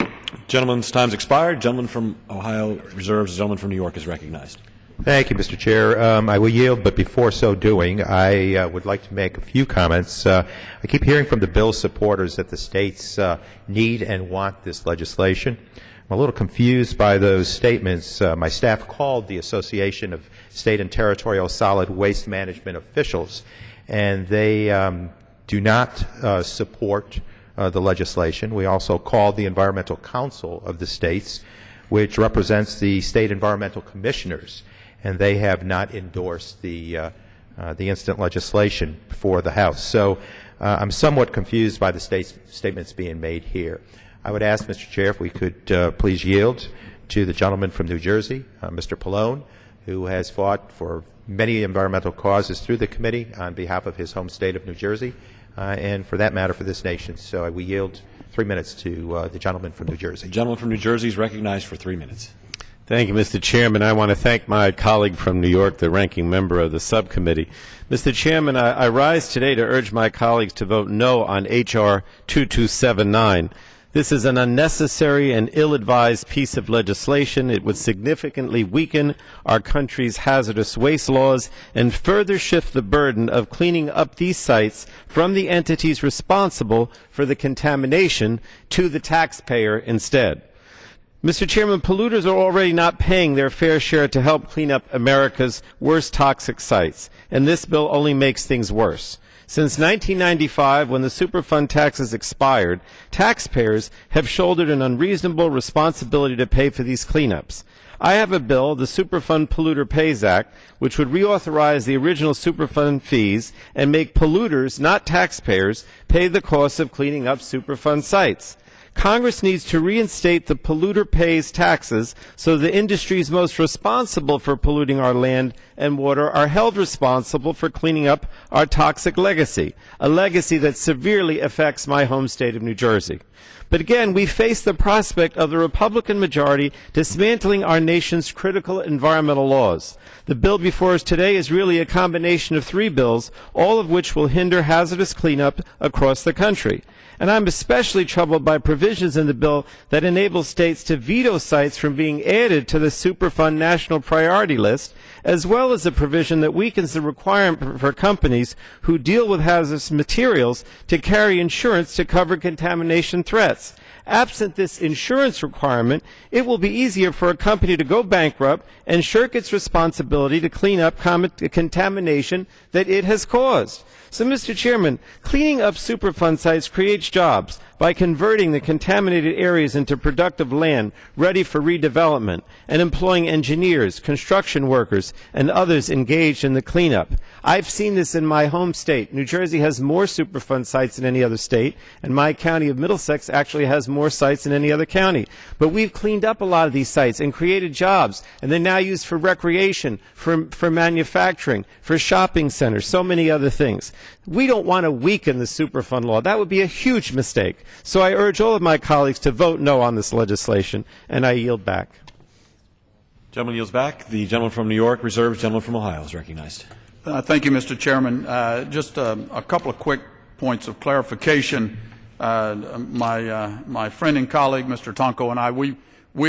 Speaker 2: Gentleman's time's expired. Gentleman from Ohio reserves. The gentleman from New York is recognized.
Speaker 5: Thank you, Mr. Chair. I will yield, but before so doing, I would like to make a few comments. I keep hearing from the bill's supporters that the states need and want this legislation. I'm a little confused by those statements. My staff called the Association of State and Territorial Solid Waste Management Officials, and they do not support the legislation. We also called the Environmental Council of the states, which represents the state environmental commissioners, and they have not endorsed the instant legislation for the House. So I'm somewhat confused by the statements being made here. I would ask, Mr. Chair, if we could please yield to the gentleman from New Jersey, Mr. Pallone, who has fought for many environmental causes through the committee on behalf of his home state of New Jersey, and for that matter for this nation. So we yield 3 minutes to the gentleman from New Jersey.
Speaker 2: The gentleman from New Jersey is recognized for 3 minutes.
Speaker 12: Thank you, Mr. Chairman. I want to thank my colleague from New York, the ranking member of the subcommittee. Mr. Chairman, I rise today to urge my colleagues to vote no on H.R. 2279. This is an unnecessary and ill-advised piece of legislation. It would significantly weaken our country's hazardous waste laws and further shift the burden of cleaning up these sites from the entities responsible for the contamination to the taxpayer instead. Mr. Chairman, polluters are already not paying their fair share to help clean up America's worst toxic sites, and this bill only makes things worse. Since 1995, when the Superfund taxes expired, taxpayers have shouldered an unreasonable responsibility to pay for these cleanups. I have a bill, the Superfund Polluter Pays Act, which would reauthorize the original Superfund fees and make polluters, not taxpayers, pay the cost of cleaning up Superfund sites. Congress needs to reinstate the polluter pays taxes so the industries most responsible for polluting our land and water are held responsible for cleaning up our toxic legacy, a legacy that severely affects my home state of New Jersey. But again, we face the prospect of the Republican majority dismantling our nation's critical environmental laws. The bill before us today is really a combination of 3 bills, all of which will hinder hazardous cleanup across the country. And I'm especially troubled by provisions in the bill that enable states to veto sites from being added to the Superfund National Priority List, as well as a provision that weakens the requirement for companies who deal with hazardous materials to carry insurance to cover contamination threats. Absent this insurance requirement, it will be easier for a company to go bankrupt and shirk its responsibility to clean up contamination that it has caused. So, Mr. Chairman, cleaning up Superfund sites creates jobs by converting the contaminated areas into productive land ready for redevelopment and employing engineers, construction workers, and others engaged in the cleanup. I've seen this in my home state. New Jersey has more Superfund sites than any other state, and my county of Middlesex actually has more sites than any other county. But we've cleaned up a lot of these sites and created jobs, and they're now used for recreation, for manufacturing, for shopping centers, so many other things. We don't want to weaken the Superfund law. That would be a huge mistake. So I urge all of my colleagues to vote no on this legislation, and I yield back.
Speaker 2: Gentleman yields back. The gentleman from New York reserves. Gentleman from Ohio is recognized.
Speaker 3: Thank you, Mr. Chairman. Just a couple of quick points of clarification. My friend and colleague, Mr. Tonko, and I, we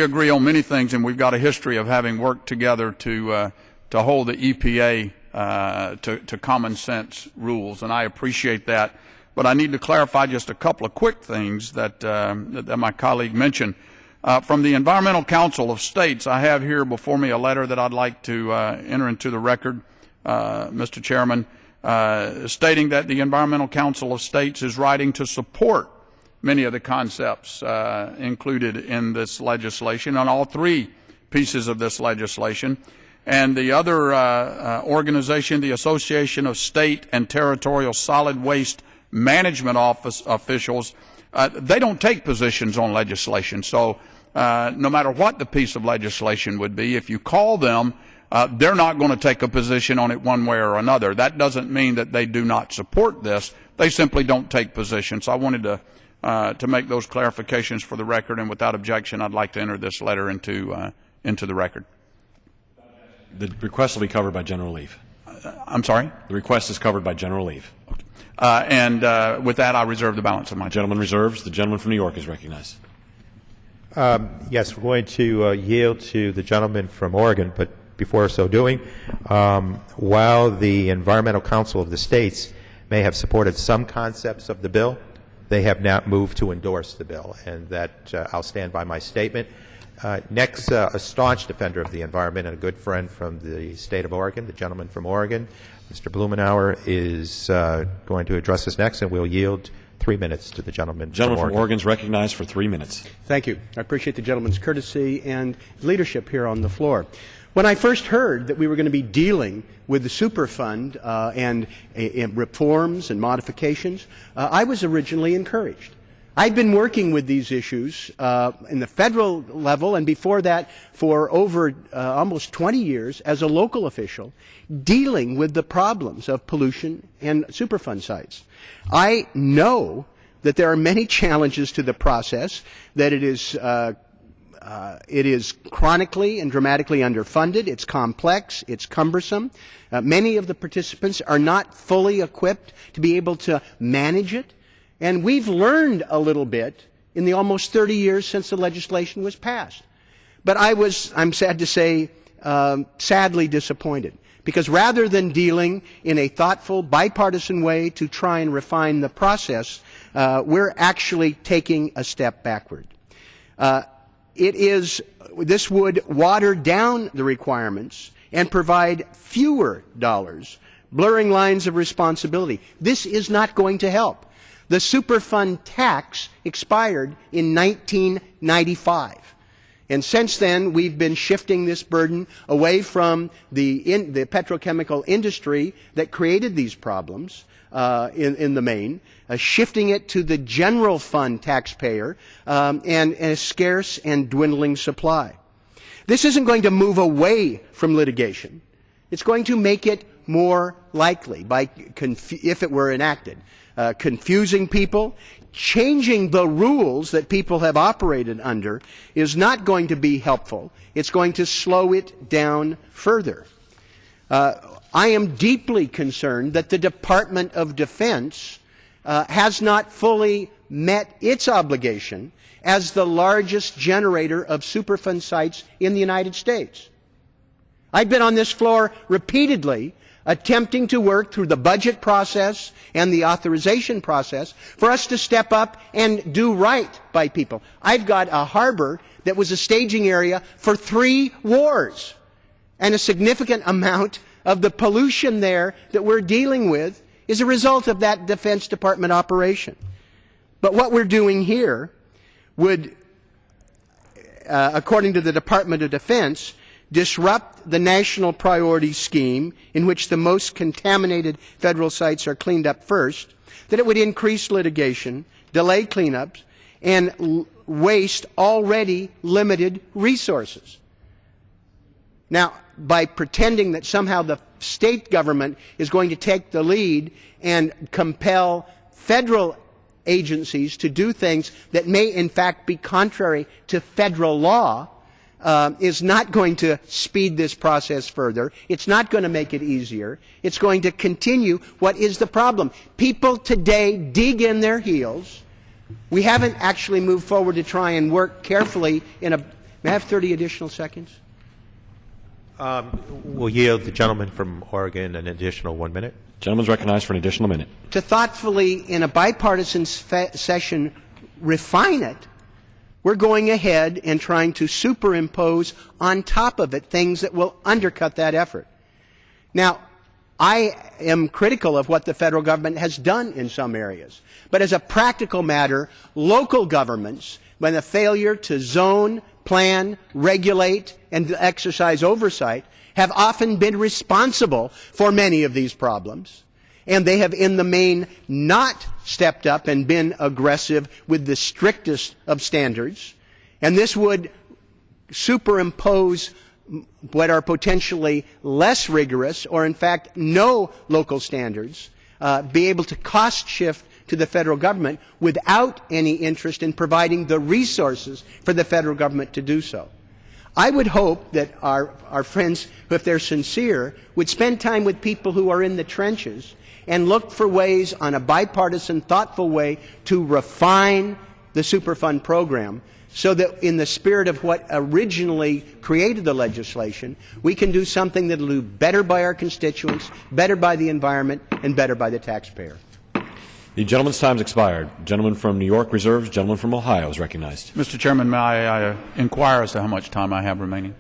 Speaker 3: agree on many things, and we've got a history of having worked together to hold the EPA to common sense rules, and I appreciate that. But I need to clarify just a couple of quick things that my colleague mentioned. From the Environmental Council of States, I have here before me a letter that I'd like to enter into the record, Mr. Chairman, stating that the Environmental Council of States is writing to support many of the concepts included in this legislation on all three pieces of this legislation. And the other organization, the Association of State and Territorial Solid Waste Management officials, they don't take positions on legislation. So no matter what the piece of legislation would be, if you call them, they're not going to take a position on it one way or another. That doesn't mean that they do not support this. They simply don't take positions. So I wanted to make those clarifications for the record, and without objection, I'd like to enter this letter into the record.
Speaker 2: The request will be covered by general leave.
Speaker 3: I'm sorry?
Speaker 2: The request is covered by general leave.
Speaker 3: And with that, I reserve the balance of my time.
Speaker 2: Gentleman reserves. The gentleman from New York is recognized.
Speaker 5: Yes, we're going to yield to the gentleman from Oregon, but before so doing, while the Environmental Council of the States may have supported some concepts of the bill, they have not moved to endorse the bill, and that I'll stand by my statement. Next, a staunch defender of the environment and a good friend from the state of Oregon, the gentleman from Oregon, Mr. Blumenauer, is going to address us next, and we'll yield 3 minutes to the gentleman from Oregon.
Speaker 2: Oregon is recognized for 3 minutes.
Speaker 13: Thank you. I appreciate the gentleman's courtesy and leadership here on the floor. When I first heard that we were going to be dealing with the Superfund and reforms and modifications, I was originally encouraged. I've been working with these issues in the federal level and before that for over almost 20 years as a local official dealing with the problems of pollution and Superfund sites. I know that there are many challenges to the process, that it is chronically and dramatically underfunded, it's complex, it's cumbersome. Many of the participants are not fully equipped to be able to manage it. And we've learned a little bit in the almost 30 years since the legislation was passed. But I'm sad to say, sadly disappointed. Because rather than dealing in a thoughtful, bipartisan way to try and refine the process, we're actually taking a step backward. This would water down the requirements and provide fewer dollars, blurring lines of responsibility. This is not going to help. The Superfund tax expired in 1995. And since then, we've been shifting this burden away from the petrochemical industry that created these problems in the main, shifting it to the general fund taxpayer and a scarce and dwindling supply. This isn't going to move away from litigation. It's going to make it more likely if it were enacted. Confusing people, changing the rules that people have operated under is not going to be helpful. It's going to slow it down further. I am deeply concerned that the Department of Defense has not fully met its obligation as the largest generator of Superfund sites in the United States. I've been on this floor repeatedly attempting to work through the budget process and the authorization process for us to step up and do right by people. I've got a harbor that was a staging area for 3 wars, and a significant amount of the pollution there that we're dealing with is a result of that Defense Department operation. But what we're doing here would, according to the Department of Defense, disrupt the national priority scheme in which the most contaminated federal sites are cleaned up first, that it would increase litigation, delay cleanups, and waste already limited resources. Now, by pretending that somehow the state government is going to take the lead and compel federal agencies to do things that may in fact be contrary to federal law, is not going to speed this process further. It's not going to make it easier. It's going to continue what is the problem. People today dig in their heels. We haven't actually moved forward to try and work carefully in a... May I have 30 additional seconds?
Speaker 5: We'll yield the gentleman from Oregon an additional 1 minute.
Speaker 2: Gentleman's recognized for an additional minute.
Speaker 13: To thoughtfully, in a bipartisan session, refine it. We're going ahead and trying to superimpose on top of it things that will undercut that effort. Now, I am critical of what the federal government has done in some areas. But as a practical matter, local governments, when a failure to zone, plan, regulate, and exercise oversight, have often been responsible for many of these problems. And they have, in the main, not stepped up and been aggressive with the strictest of standards. And this would superimpose what are potentially less rigorous, or in fact no local standards, be able to cost shift to the federal government without any interest in providing the resources for the federal government to do so. I would hope that our friends, if they're sincere, would spend time with people who are in the trenches and look for ways on a bipartisan, thoughtful way to refine the Superfund program so that in the spirit of what originally created the legislation, we can do something that will do better by our constituents, better by the environment, and better by the taxpayer.
Speaker 2: The gentleman's time has expired. Gentleman from New York reserves. Gentleman from Ohio is recognized.
Speaker 3: Mr. Chairman, may I inquire as to how much time I have remaining?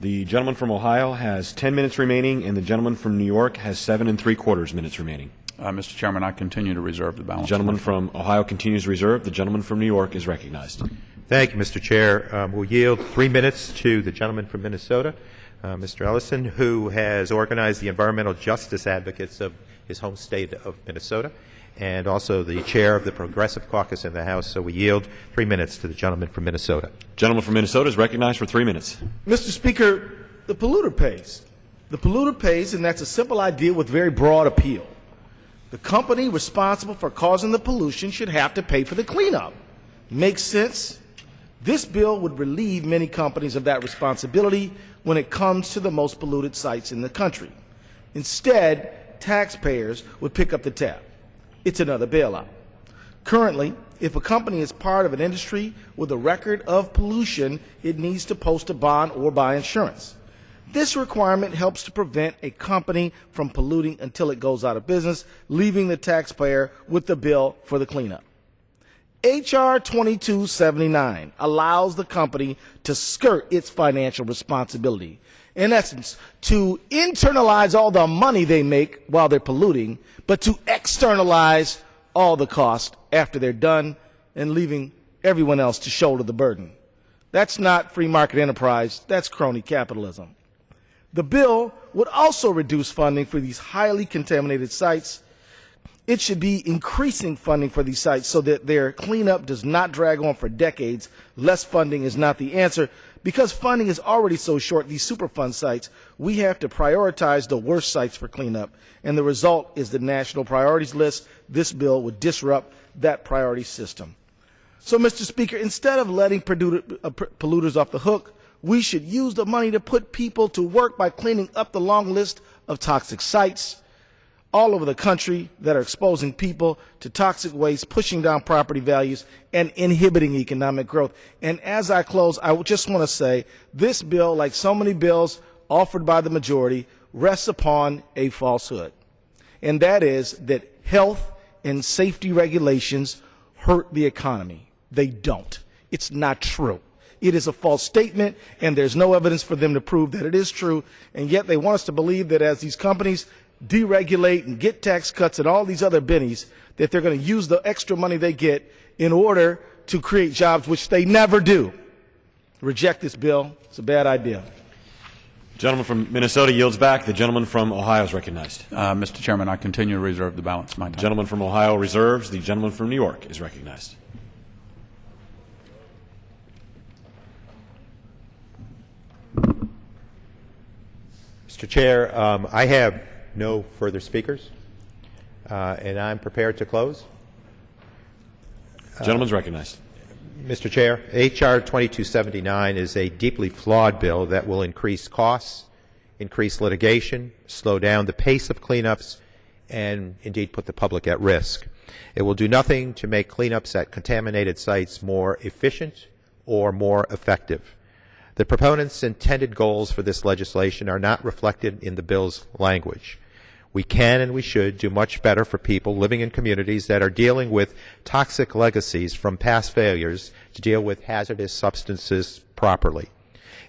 Speaker 2: The gentleman from Ohio has 10 minutes remaining, and the gentleman from New York has 7 3/4 minutes remaining.
Speaker 3: Mr. Chairman, I continue to reserve the balance.
Speaker 2: The gentleman from Ohio continues to reserve. The gentleman from New York is recognized.
Speaker 5: Thank you, Mr. Chair. We'll yield 3 minutes to the gentleman from Minnesota, Mr. Ellison, who has organized the environmental justice advocates of his home state of Minnesota, and also the chair of the Progressive Caucus in the House. So we yield 3 minutes to the gentleman from Minnesota.
Speaker 2: Gentleman from Minnesota is recognized for 3 minutes.
Speaker 14: Mr. Speaker, the polluter pays. The polluter pays, and that's a simple idea with very broad appeal. The company responsible for causing the pollution should have to pay for the cleanup. Makes sense? This bill would relieve many companies of that responsibility when it comes to the most polluted sites in the country. Instead, taxpayers would pick up the tab. It's another bailout. Currently, if a company is part of an industry with a record of pollution, it needs to post a bond or buy insurance. This requirement helps to prevent a company from polluting until it goes out of business, leaving the taxpayer with the bill for the cleanup. H.R. 2279 allows the company to skirt its financial responsibility. In essence, to internalize all the money they make while they're polluting, but to externalize all the cost after they're done and leaving everyone else to shoulder the burden. That's not free market enterprise, that's crony capitalism. The bill would also reduce funding for these highly contaminated sites. It should be increasing funding for these sites so that their cleanup does not drag on for decades. Less funding is not the answer. Because funding is already so short, these Superfund sites, we have to prioritize the worst sites for cleanup. And the result is the national priorities list. This bill would disrupt that priority system. So, Mr. Speaker, instead of letting polluters off the hook, we should use the money to put people to work by cleaning up the long list of toxic sites all over the country that are exposing people to toxic waste, pushing down property values, and inhibiting economic growth. And as I close, I just want to say this bill, like so many bills offered by the majority, rests upon a falsehood. And that is that health and safety regulations hurt the economy. They don't. It's not true. It is a false statement, and there's no evidence for them to prove that it is true. And yet they want us to believe that as these companies deregulate and get tax cuts and all these other bennies, that they're going to use the extra money they get in order to create jobs, which they never do. Reject this bill. It's a bad idea.
Speaker 2: Gentleman from Minnesota yields back. The gentleman from Ohio is recognized.
Speaker 3: Mr. Chairman, I continue to reserve the balance of my time.
Speaker 2: Gentleman from Ohio reserves. The gentleman from New York is recognized.
Speaker 5: Mr. Chair, I have no further speakers, and I'm prepared to close.
Speaker 2: Gentleman's recognized.
Speaker 5: Mr. Chair, H.R. 2279 is a deeply flawed bill that will increase costs, increase litigation, slow down the pace of cleanups, and indeed put the public at risk. It will do nothing to make cleanups at contaminated sites more efficient or more effective. The proponents' intended goals for this legislation are not reflected in the bill's language. We can and we should do much better for people living in communities that are dealing with toxic legacies from past failures to deal with hazardous substances properly.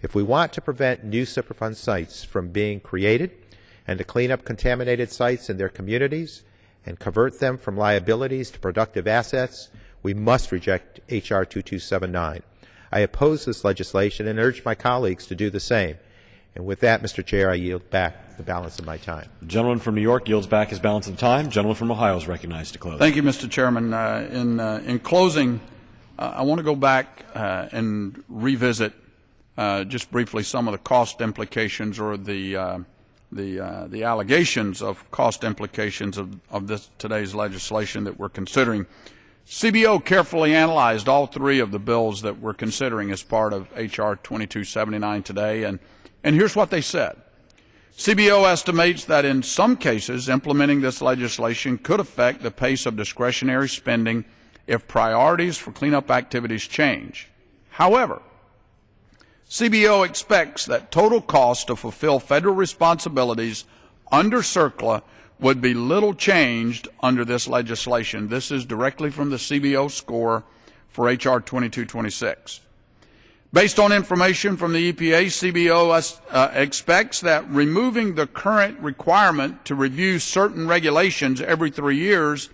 Speaker 5: If we want to prevent new Superfund sites from being created and to clean up contaminated sites in their communities and convert them from liabilities to productive assets, we must reject H.R. 2279. I oppose this legislation and urge my colleagues to do the same. And with that, Mr. Chair, I yield back the balance of my time.
Speaker 2: The gentleman from New York yields back his balance of time. The gentleman from Ohio is recognized to close.
Speaker 3: Thank you, Mr. Chairman. In closing, I want to go back and revisit just briefly some of the cost implications or the allegations of cost implications of today's legislation that we're considering. CBO carefully analyzed all three of the bills that we're considering as part of H.R. 2279 today, and here's what they said. CBO estimates that in some cases, implementing this legislation could affect the pace of discretionary spending if priorities for cleanup activities change. However, CBO expects that total cost to fulfill federal responsibilities under CERCLA would be little changed under this legislation. This is directly from the CBO score for H.R. 2226. Based on information from the EPA, CBO expects that removing the current requirement to review certain regulations every 3 years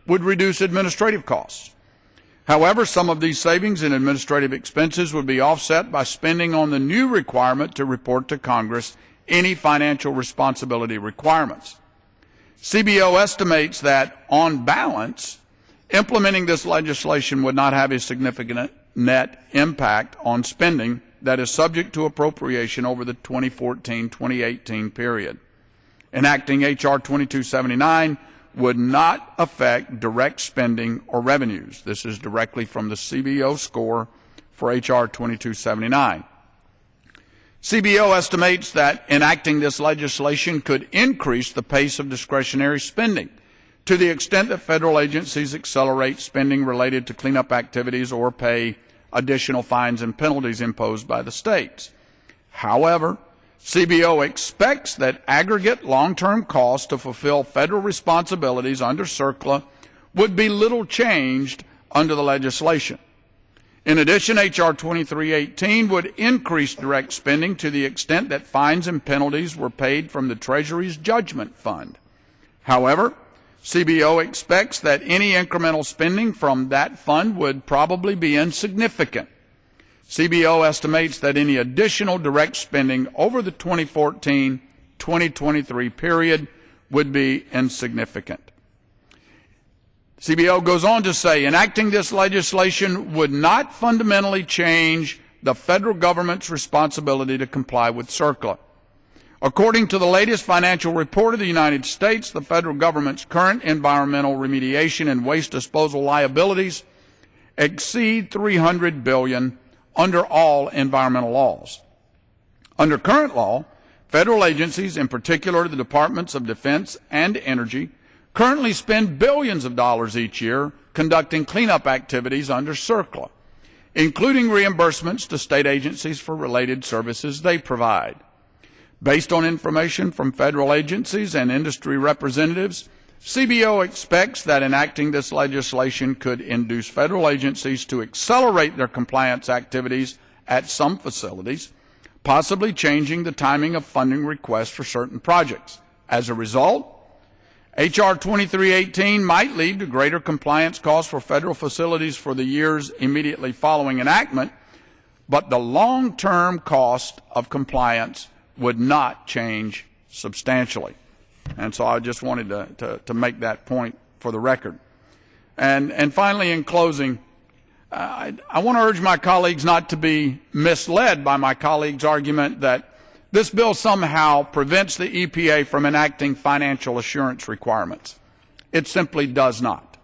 Speaker 3: would reduce administrative costs. However, some of these savings in administrative expenses would be offset by spending on the new requirement to report to Congress any financial responsibility requirements. CBO estimates that, on balance, implementing this legislation would not have a significant net impact on spending that is subject to appropriation over the 2014-2018 period. Enacting H.R. 2279 would not affect direct spending or revenues. This is directly from the CBO score for H.R. 2279. CBO estimates that enacting this legislation could increase the pace of discretionary spending to the extent that federal agencies accelerate spending related to cleanup activities or pay additional fines and penalties imposed by the states. However, CBO expects that aggregate long-term costs to fulfill federal responsibilities under CERCLA would be little changed under the legislation. In addition, H.R. 2318 would increase direct spending to the extent that fines and penalties were paid from the Treasury's Judgment Fund. However, CBO expects that any incremental spending from that fund would probably be insignificant. CBO estimates that any additional direct spending over the 2014-2023 period would be insignificant. CBO goes on to say, enacting this legislation would not fundamentally change the federal government's responsibility to comply with CERCLA. According to the latest financial report of the United States, the federal government's current environmental remediation and waste disposal liabilities exceed $300 billion under all environmental laws. Under current law, federal agencies, in particular the Departments of Defense and Energy, currently spend billions of dollars each year conducting cleanup activities under CERCLA, including reimbursements to state agencies for related services they provide. Based on information from federal agencies and industry representatives, CBO expects that enacting this legislation could induce federal agencies to accelerate their compliance activities at some facilities, possibly changing the timing of funding requests for certain projects. As a result, H.R. 2318 might lead to greater compliance costs for federal facilities for the years immediately following enactment, but the long-term cost of compliance would not change substantially. And so I just wanted to make that point for the record. And finally, in closing, I want to urge my colleagues not to be misled by my colleagues' argument that this bill somehow prevents the EPA from enacting financial assurance requirements. It simply does not.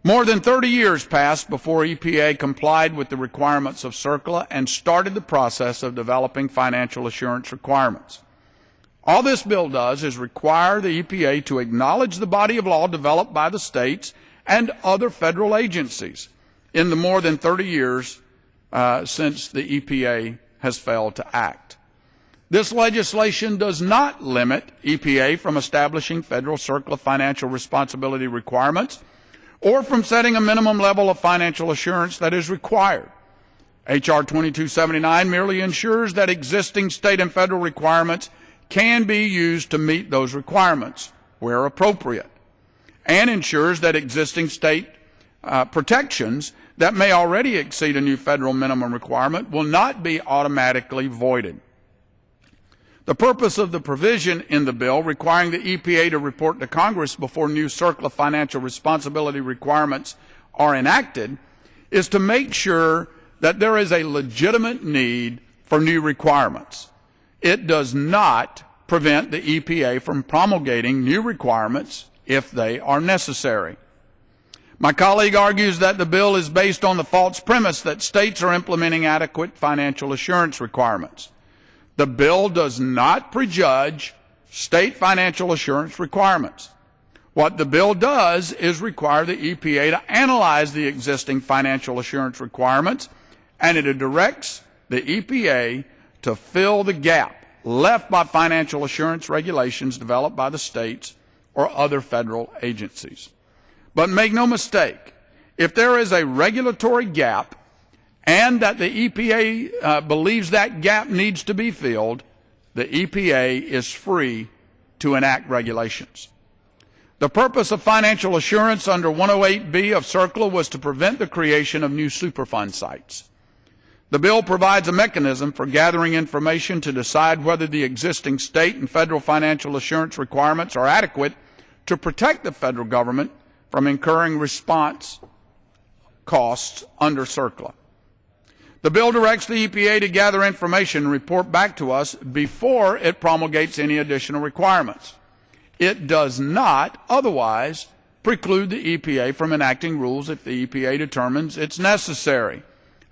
Speaker 3: More than 30 years passed before EPA complied with the requirements of CERCLA and started the process of developing financial assurance requirements. All this bill does is require the EPA to acknowledge the body of law developed by the states and other federal agencies in the more than 30 years since the EPA has failed to act. This legislation does not limit EPA from establishing federal CERCLA financial responsibility requirements or from setting a minimum level of financial assurance that is required. H.R. 2279 merely ensures that existing state and federal requirements can be used to meet those requirements where appropriate, and ensures that existing state protections that may already exceed a new federal minimum requirement will not be automatically voided. The purpose of the provision in the bill requiring the EPA to report to Congress before new CERCLA financial responsibility requirements are enacted is to make sure that there is a legitimate need for new requirements. It does not prevent the EPA from promulgating new requirements if they are necessary. My colleague argues that the bill is based on the false premise that states are implementing adequate financial assurance requirements. The bill does not prejudge state financial assurance requirements. What the bill does is require the EPA to analyze the existing financial assurance requirements, and it directs the EPA to fill the gap left by financial assurance regulations developed by the states or other federal agencies. But make no mistake, if there is a regulatory gap and that the EPA believes that gap needs to be filled, the EPA is free to enact regulations. The purpose of financial assurance under 108B of CERCLA was to prevent the creation of new Superfund sites. The bill provides a mechanism for gathering information to decide whether the existing state and federal financial assurance requirements are adequate to protect the federal government from incurring response costs under CERCLA. The bill directs the EPA to gather information and report back to us before it promulgates any additional requirements. It does not otherwise preclude the EPA from enacting rules if the EPA determines it's necessary.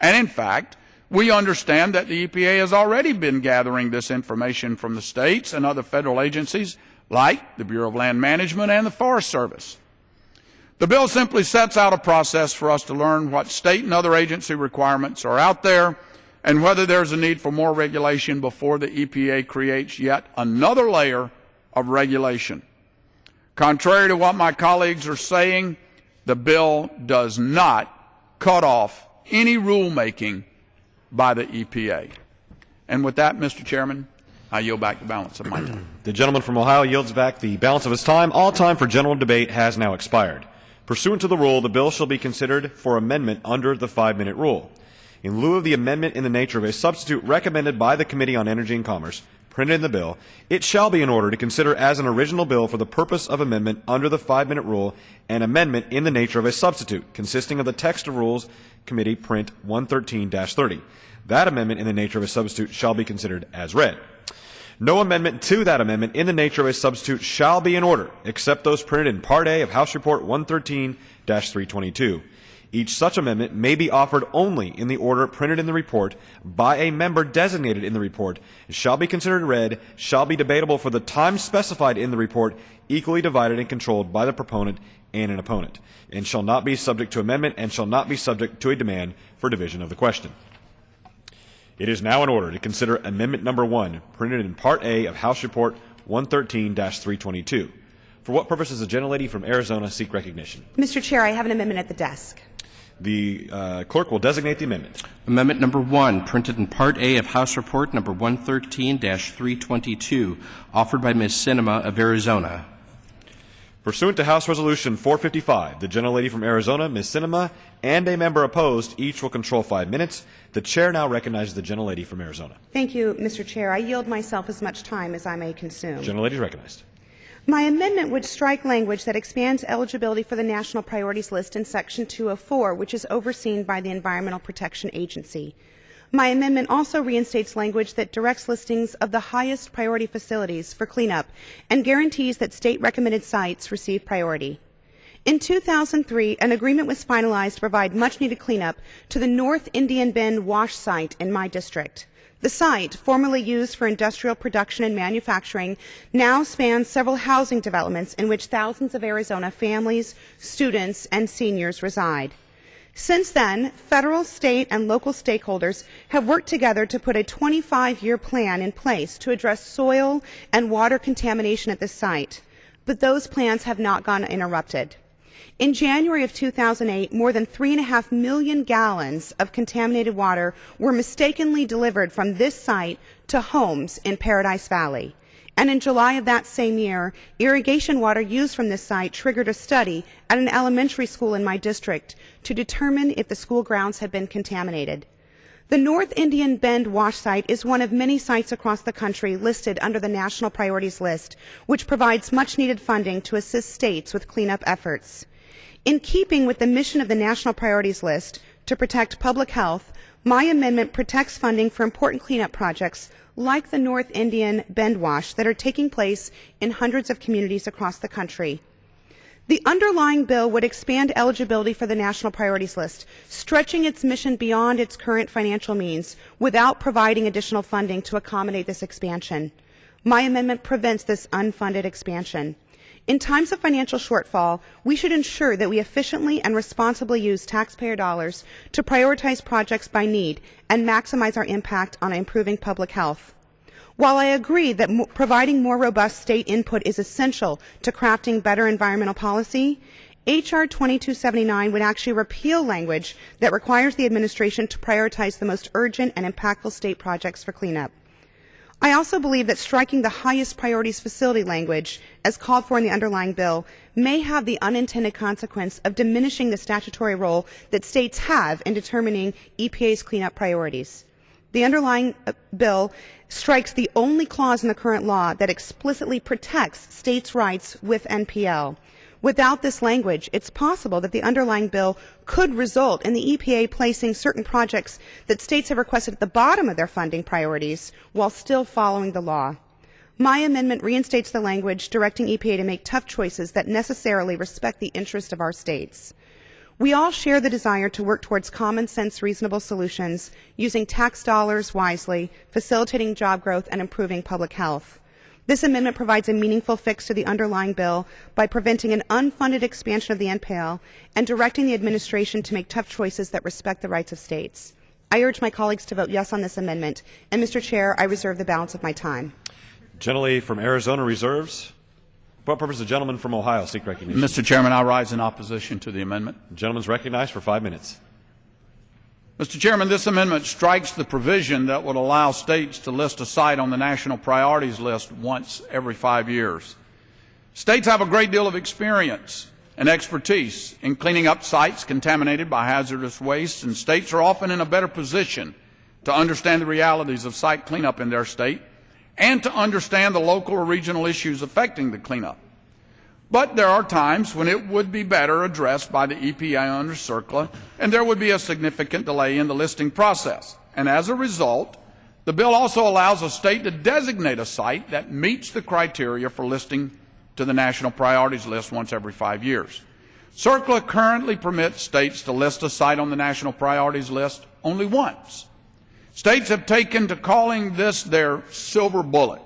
Speaker 3: And in fact, we understand that the EPA has already been gathering this information from the states and other federal agencies like the Bureau of Land Management and the Forest Service. The bill simply sets out a process for us to learn what state and other agency requirements are out there and whether there's a need for more regulation before the EPA creates yet another layer of regulation. Contrary to what my colleagues are saying, the bill does not cut off any rulemaking by the EPA. And with that, Mr. Chairman, I yield back the balance of my time.
Speaker 2: The gentleman from Ohio yields back the balance of his time. All time for general debate has now expired. Pursuant to the rule, the bill shall be considered for amendment under the 5-minute rule. In lieu of the amendment in the nature of a substitute recommended by the Committee on Energy and Commerce, printed in the bill, it shall be in order to consider as an original bill for the purpose of amendment under the 5-minute rule an amendment in the nature of a substitute, consisting of the text of Rules Committee Print 113-30. That amendment in the nature of a substitute shall be considered as read. No amendment to that amendment in the nature of a substitute shall be in order, except those printed in Part A of House Report 113-322. Each such amendment may be offered only in the order printed in the report by a member designated in the report, shall be considered read, shall be debatable for the time specified in the report, equally divided and controlled by the proponent and an opponent, and shall not be subject to amendment and shall not be subject to a demand for division of the question. It is now in order to consider Amendment Number 1, printed in Part A of House Report 113-322. For what purpose does the gentlelady from Arizona seek recognition?
Speaker 15: Mr. Chair, I have an amendment at the desk.
Speaker 2: The clerk will designate the amendment.
Speaker 1: Amendment Number 1, printed in Part A of House Report Number 113-322, offered by Ms. Sinema of Arizona.
Speaker 2: Pursuant to House Resolution 455, the gentlelady from Arizona, Ms. Sinema, and a member opposed, each will control 5 minutes. The chair now recognizes the gentlelady from Arizona.
Speaker 15: Thank you, Mr. Chair. I yield myself as much time as I may consume.
Speaker 2: Gentlelady is recognized.
Speaker 15: My amendment would strike language that expands eligibility for the National Priorities List in Section 204, which is overseen by the Environmental Protection Agency. My amendment also reinstates language that directs listings of the highest priority facilities for cleanup and guarantees that state-recommended sites receive priority. In 2003, an agreement was finalized to provide much-needed cleanup to the North Indian Bend wash site in my district. The site, formerly used for industrial production and manufacturing, now spans several housing developments in which thousands of Arizona families, students, and seniors reside. Since then, federal, state, and local stakeholders have worked together to put a 25-year plan in place to address soil and water contamination at this site, but those plans have not gone uninterrupted. In January of 2008, more than 3.5 million gallons of contaminated water were mistakenly delivered from this site to homes in Paradise Valley. And in July of that same year, irrigation water used from this site triggered a study at an elementary school in my district to determine if the school grounds had been contaminated. The North Indian Bend wash site is one of many sites across the country listed under the National Priorities List, which provides much-needed funding to assist states with cleanup efforts. In keeping with the mission of the National Priorities List to protect public health, my amendment protects funding for important cleanup projects like the North Indian Bend wash that are taking place in hundreds of communities across the country. The underlying bill would expand eligibility for the National Priorities List, stretching its mission beyond its current financial means without providing additional funding to accommodate this expansion. My amendment prevents this unfunded expansion. In times of financial shortfall, we should ensure that we efficiently and responsibly use taxpayer dollars to prioritize projects by need and maximize our impact on improving public health. While I agree that providing more robust state input is essential to crafting better environmental policy, H.R. 2279 would actually repeal language that requires the administration to prioritize the most urgent and impactful state projects for cleanup. I also believe that striking the highest priorities facility language, as called for in the underlying bill, may have the unintended consequence of diminishing the statutory role that states have in determining EPA's cleanup priorities. The underlying bill strikes the only clause in the current law that explicitly protects states' rights with NPL. Without this language, it's possible that the underlying bill could result in the EPA placing certain projects that states have requested at the bottom of their funding priorities while still following the law. My amendment reinstates the language directing EPA to make tough choices that necessarily respect the interests of our states. We all share the desire to work towards common sense, reasonable solutions, using tax dollars wisely, facilitating job growth, and improving public health. This amendment provides a meaningful fix to the underlying bill by preventing an unfunded expansion of the NPL and directing the administration to make tough choices that respect the rights of states. I urge my colleagues to vote yes on this amendment. And, Mr. Chair, I reserve the balance of my time.
Speaker 2: Gentleman from Arizona reserves. For what purpose does the gentleman from Ohio seek recognition?
Speaker 3: Mr. Chairman, I rise in opposition to the amendment.
Speaker 2: The gentleman is recognized for 5 minutes.
Speaker 3: Mr. Chairman, this amendment strikes the provision that would allow states to list a site on the national priorities list once every 5 years. States have a great deal of experience and expertise in cleaning up sites contaminated by hazardous waste, and states are often in a better position to understand the realities of site cleanup in their state and to understand the local or regional issues affecting the cleanup. But there are times when it would be better addressed by the EPA under CERCLA, and there would be a significant delay in the listing process. And as a result, the bill also allows a state to designate a site that meets the criteria for listing to the national priorities list once every 5 years. CERCLA currently permits states to list a site on the national priorities list only once. States have taken to calling this their silver bullet.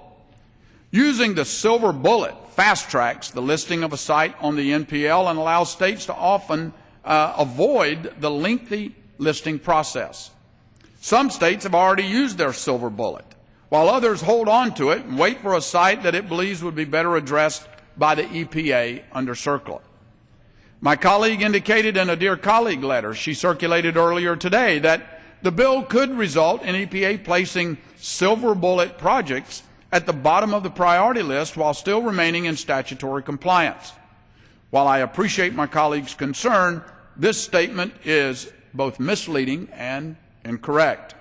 Speaker 3: Using the silver bullet fast-tracks the listing of a site on the NPL and allows states to often avoid the lengthy listing process. Some states have already used their silver bullet, while others hold on to it and wait for a site that it believes would be better addressed by the EPA under CERCLA. My colleague indicated in a Dear Colleague letter she circulated earlier today that the bill could result in EPA placing silver bullet projects at the bottom of the priority list while still remaining in statutory compliance. While I appreciate my colleague's concern, this statement is both misleading and incorrect.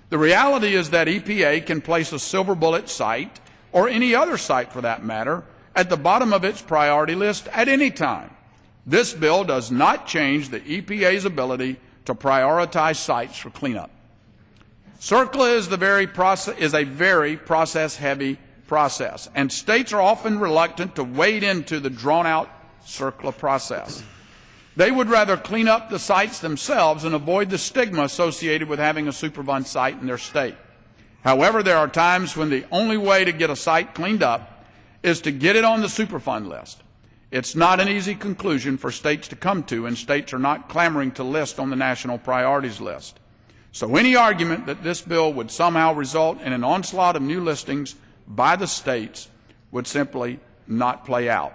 Speaker 3: The reality is that EPA can place a silver bullet site, or any other site for that matter, at the bottom of its priority list at any time. This bill does not change the EPA's ability to prioritize sites for cleanup. CERCLA is a very process-heavy process, and states are often reluctant to wade into the drawn-out CERCLA process. They would rather clean up the sites themselves and avoid the stigma associated with having a Superfund site in their state. However, there are times when the only way to get a site cleaned up is to get it on the Superfund list. It's not an easy conclusion for states to come to, and states are not clamoring to list on the national priorities list. So any argument that this bill would somehow result in an onslaught of new listings by the states would simply not play out.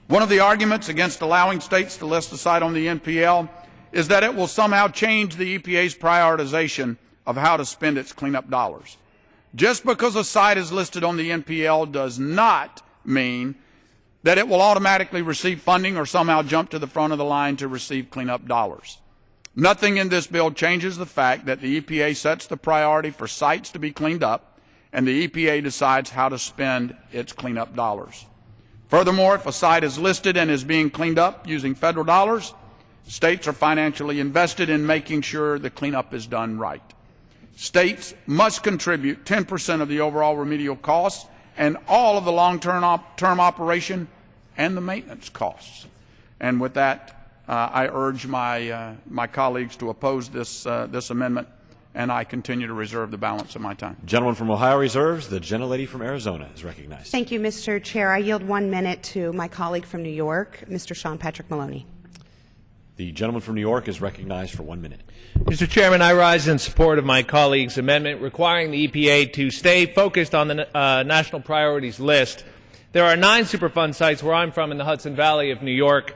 Speaker 3: One of the arguments against allowing states to list a site on the NPL is that it will somehow change the EPA's prioritization of how to spend its cleanup dollars. Just because a site is listed on the NPL does not mean that it will automatically receive funding or somehow jump to the front of the line to receive cleanup dollars. Nothing in this bill changes the fact that the EPA sets the priority for sites to be cleaned up, and the EPA decides how to spend its cleanup dollars. Furthermore, if a site is listed and is being cleaned up using federal dollars, states are financially invested in making sure the cleanup is done right. States must contribute 10% of the overall remedial costs and all of the long-term operation and the maintenance costs. And with that, I urge my colleagues to oppose this amendment, and I continue to reserve the balance of my time.
Speaker 2: Gentleman from Ohio reserves. The gentlelady from Arizona is recognized.
Speaker 15: Thank you, Mr. Chair. I yield 1 minute to my colleague from New York, Mr. Sean Patrick Maloney.
Speaker 2: The gentleman from New York is recognized for 1 minute.
Speaker 16: Mr. Chairman, I rise in support of my colleague's amendment requiring the EPA to stay focused on the national priorities list. There are 9 Superfund sites where I'm from in the Hudson Valley of New York.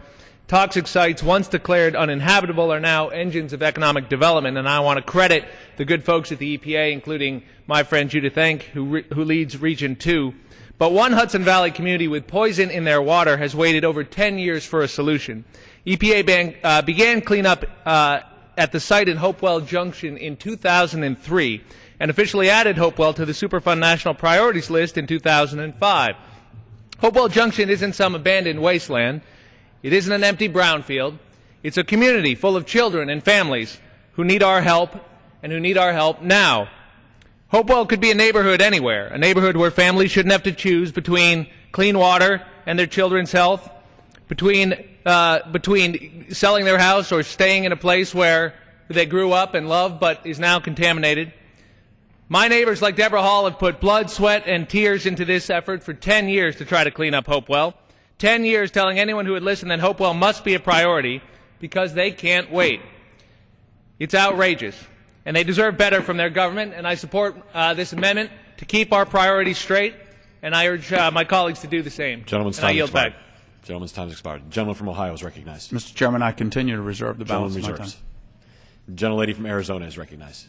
Speaker 16: Toxic sites once declared uninhabitable are now engines of economic development, and I want to credit the good folks at the EPA, including my friend Judith Enck, who leads Region 2. But one Hudson Valley community with poison in their water has waited over 10 years for a solution. EPA began cleanup at the site in Hopewell Junction in 2003 and officially added Hopewell to the Superfund National Priorities List in 2005. Hopewell Junction isn't some abandoned wasteland. It isn't an empty brownfield. It's a community full of children and families who need our help and who need our help now. Hopewell could be a neighborhood anywhere, a neighborhood where families shouldn't have to choose between clean water and their children's health, between selling their house or staying in a place where they grew up and loved but is now contaminated. My neighbors, like Deborah Hall, have put blood, sweat, and tears into this effort for 10 years to try to clean up Hopewell. 10 years telling anyone who would listen that Hopewell must be a priority because they can't wait. It's outrageous, and they deserve better from their government, and I support this amendment to keep our priorities straight, and I urge my colleagues to do the same.
Speaker 2: Gentleman's
Speaker 16: and I
Speaker 2: time
Speaker 16: yield
Speaker 2: expired.
Speaker 16: back.
Speaker 2: Gentleman's time has expired. Gentleman from Ohio is recognized.
Speaker 3: Mr. Chairman, I continue to reserve the balance of my time.
Speaker 2: Gentlelady from Arizona is recognized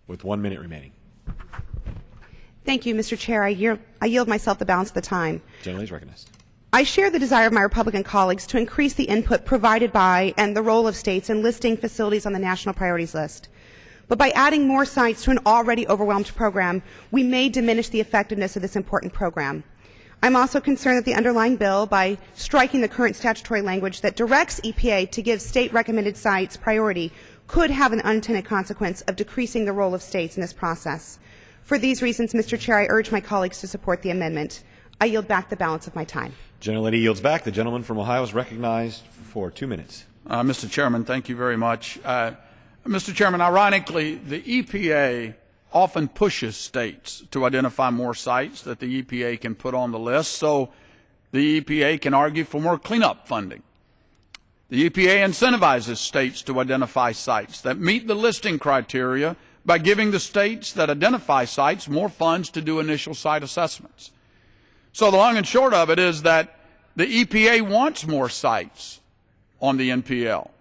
Speaker 2: with 1 minute remaining.
Speaker 15: Thank you, Mr. Chair. I yield myself the balance of the time.
Speaker 2: Gentlelady is recognized.
Speaker 15: I share the desire of my Republican colleagues to increase the input provided by and the role of states in listing facilities on the national priorities list. But by adding more sites to an already overwhelmed program, we may diminish the effectiveness of this important program. I'm also concerned that the underlying bill, by striking the current statutory language that directs EPA to give state-recommended sites priority, could have an unintended consequence of decreasing the role of states in this process. For these reasons, Mr. Chair, I urge my colleagues to support the amendment. I yield back the balance of my time.
Speaker 2: Gentlelady yields back. The gentleman from Ohio is recognized for 2 minutes.
Speaker 3: Mr. Chairman, thank you very much. Mr. Chairman, ironically, the EPA often pushes states to identify more sites that the EPA can put on the list so the EPA can argue for more cleanup funding. The EPA incentivizes states to identify sites that meet the listing criteria by giving the states that identify sites more funds to do initial site assessments. So the long and short of it is that the EPA wants more sites on the NPL.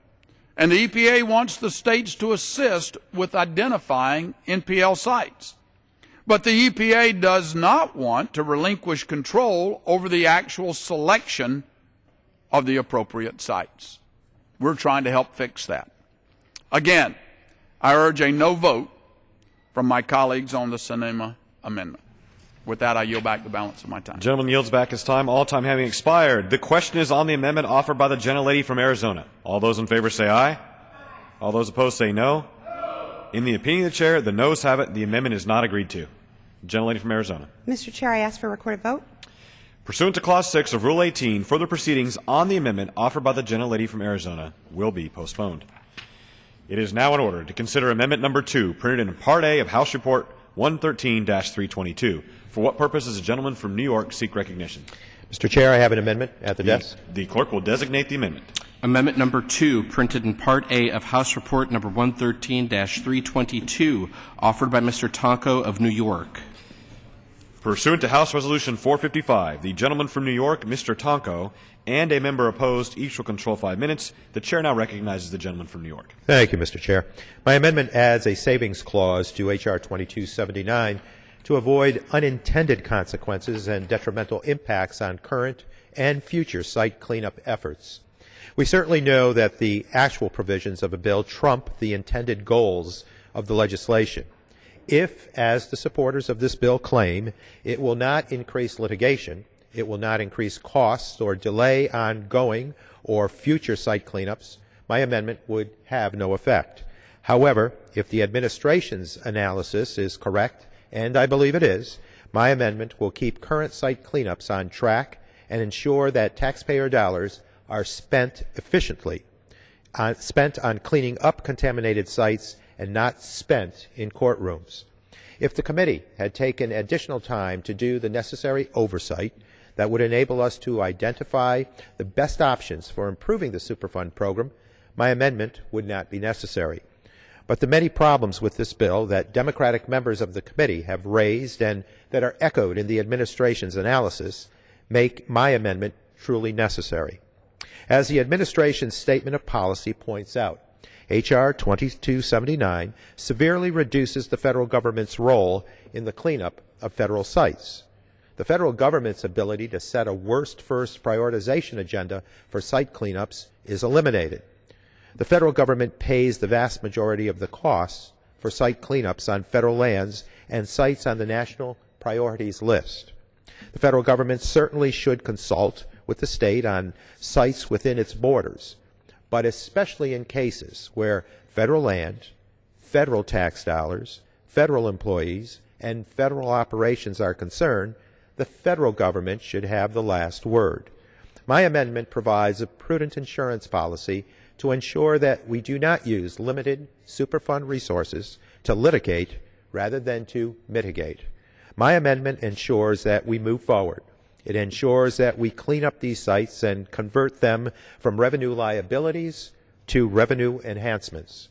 Speaker 3: And the EPA wants the states to assist with identifying NPL sites. But the EPA does not want to relinquish control over the actual selection of the appropriate sites. We're trying to help fix that. Again, I urge a no vote from my colleagues on the Sinema amendment. With that, I yield back the balance of my time.
Speaker 2: Gentleman yields back his time, all time having expired. The question is on the amendment offered by the gentlelady from Arizona. All those in favor say aye. All those opposed say no. In the opinion of the chair, the noes have it. The amendment is not agreed to. Gentlelady from Arizona.
Speaker 15: Mr. Chair, I ask for a recorded vote.
Speaker 2: Pursuant to Clause 6 of Rule 18, further proceedings on the amendment offered by the gentlelady from Arizona will be postponed. It is now in order to consider Amendment Number 2, printed in Part A of House Report 113-322. For what purpose does the gentleman from New York seek recognition?
Speaker 5: Mr. Chair, I have an amendment at the desk.
Speaker 2: The clerk will designate the amendment.
Speaker 1: Amendment Number 2, printed in Part A of House Report Number 113-322, offered by Mr. Tonko of New York.
Speaker 2: Pursuant to House Resolution 455, the gentleman from New York, Mr. Tonko, and a member opposed, each will control 5 minutes. The chair now recognizes the gentleman from New York.
Speaker 5: Thank you, Mr. Chair. My amendment adds a savings clause to H.R. 2279 to avoid unintended consequences and detrimental impacts on current and future site cleanup efforts. We certainly know that the actual provisions of a bill trump the intended goals of the legislation. If, as the supporters of this bill claim, it will not increase litigation, it will not increase costs or delay ongoing or future site cleanups, my amendment would have no effect. However, if the administration's analysis is correct, and I believe it is, my amendment will keep current site cleanups on track and ensure that taxpayer dollars are spent efficiently, spent on cleaning up contaminated sites and not spent in courtrooms. If the committee had taken additional time to do the necessary oversight that would enable us to identify the best options for improving the Superfund program, my amendment would not be necessary. But the many problems with this bill that Democratic members of the committee have raised and that are echoed in the administration's analysis make my amendment truly necessary. As the administration's statement of policy points out, H.R. 2279 severely reduces the federal government's role in the cleanup of federal sites. The federal government's ability to set a worst-first prioritization agenda for site cleanups is eliminated. The federal government pays the vast majority of the costs for site cleanups on federal lands and sites on the national priorities list. The federal government certainly should consult with the state on sites within its borders, but especially in cases where federal land, federal tax dollars, federal employees, and federal operations are concerned, the federal government should have the last word. My amendment provides a prudent insurance policy to ensure that we do not use limited Superfund resources to litigate rather than to mitigate. My amendment ensures that we move forward. It ensures that we clean up these sites and convert them from revenue liabilities to revenue enhancements.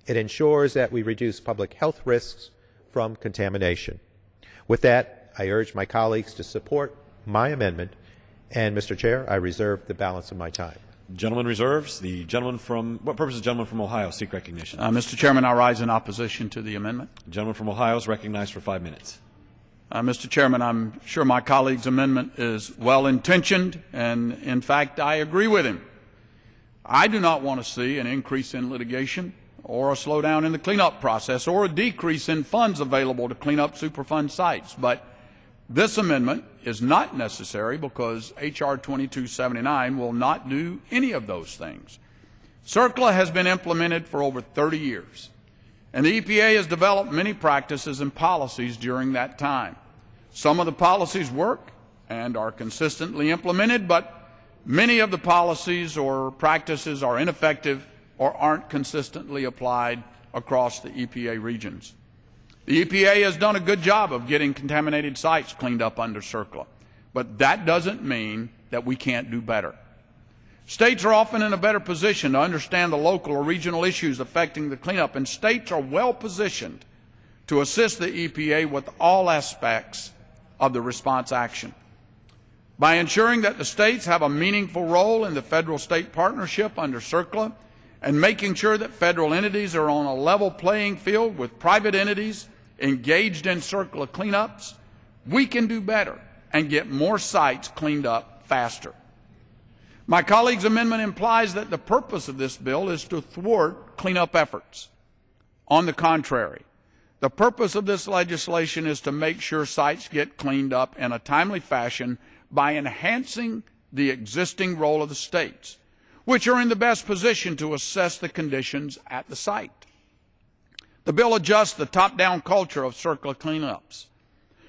Speaker 5: It ensures that we reduce public health risks from contamination. With that, I urge my colleagues to support my amendment, and, Mr. Chair, I reserve the balance of my time.
Speaker 2: Gentleman reserves. The gentleman from, what purpose does the gentleman from Ohio seek recognition?
Speaker 3: Mr. Chairman, I rise in opposition to the amendment.
Speaker 2: The gentleman from Ohio is recognized for 5 minutes.
Speaker 3: Mr. Chairman, I'm sure my colleague's amendment is well-intentioned, and in fact, I agree with him. I do not want to see an increase in litigation or a slowdown in the cleanup process or a decrease in funds available to clean up Superfund sites. But this amendment is not necessary because H.R. 2279 will not do any of those things. CERCLA has been implemented for over 30 years, and the EPA has developed many practices and policies during that time. Some of the policies work and are consistently implemented, but many of the policies or practices are ineffective or aren't consistently applied across the EPA regions. The EPA has done a good job of getting contaminated sites cleaned up under CERCLA, but that doesn't mean that we can't do better. States are often in a better position to understand the local or regional issues affecting the cleanup, and states are well positioned to assist the EPA with all aspects of the response action. By ensuring that the states have a meaningful role in the federal-state partnership under CERCLA and making sure that federal entities are on a level playing field with private entities engaged in CERCLA cleanups, we can do better and get more sites cleaned up faster. My colleague's amendment implies that the purpose of this bill is to thwart cleanup efforts. On the contrary, the purpose of this legislation is to make sure sites get cleaned up in a timely fashion by enhancing the existing role of the states, which are in the best position to assess the conditions at the site. The bill adjusts the top-down culture of CERCLA cleanups,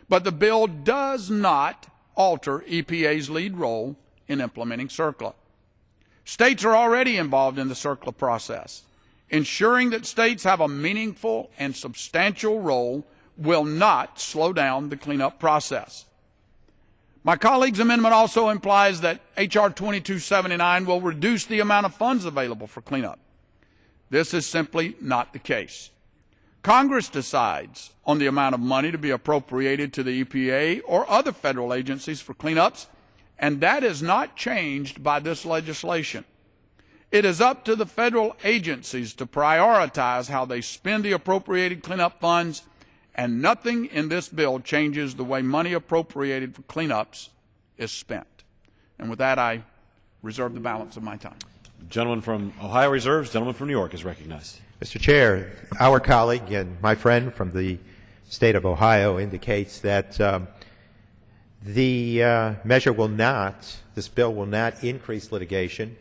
Speaker 3: but the bill does not alter EPA's lead role in implementing CERCLA. States are already involved in the CERCLA process. Ensuring that states have a meaningful and substantial role will not slow down the cleanup process. My colleague's amendment also implies that H.R. 2279 will reduce the amount of funds available for cleanup. This is simply not the case. Congress decides on the amount of money to be appropriated to the EPA or other federal agencies for cleanups, and that is not changed by this legislation. It is up to the federal agencies to prioritize how they spend the appropriated cleanup funds, and nothing in this bill changes the way money appropriated for cleanups is spent. And with that, I reserve the balance of my time.
Speaker 2: Gentleman from Ohio reserves. Gentleman from New York is recognized.
Speaker 5: Mr. Chair, our colleague and my friend from the state of Ohio indicates that the measure will not, this bill will not increase litigation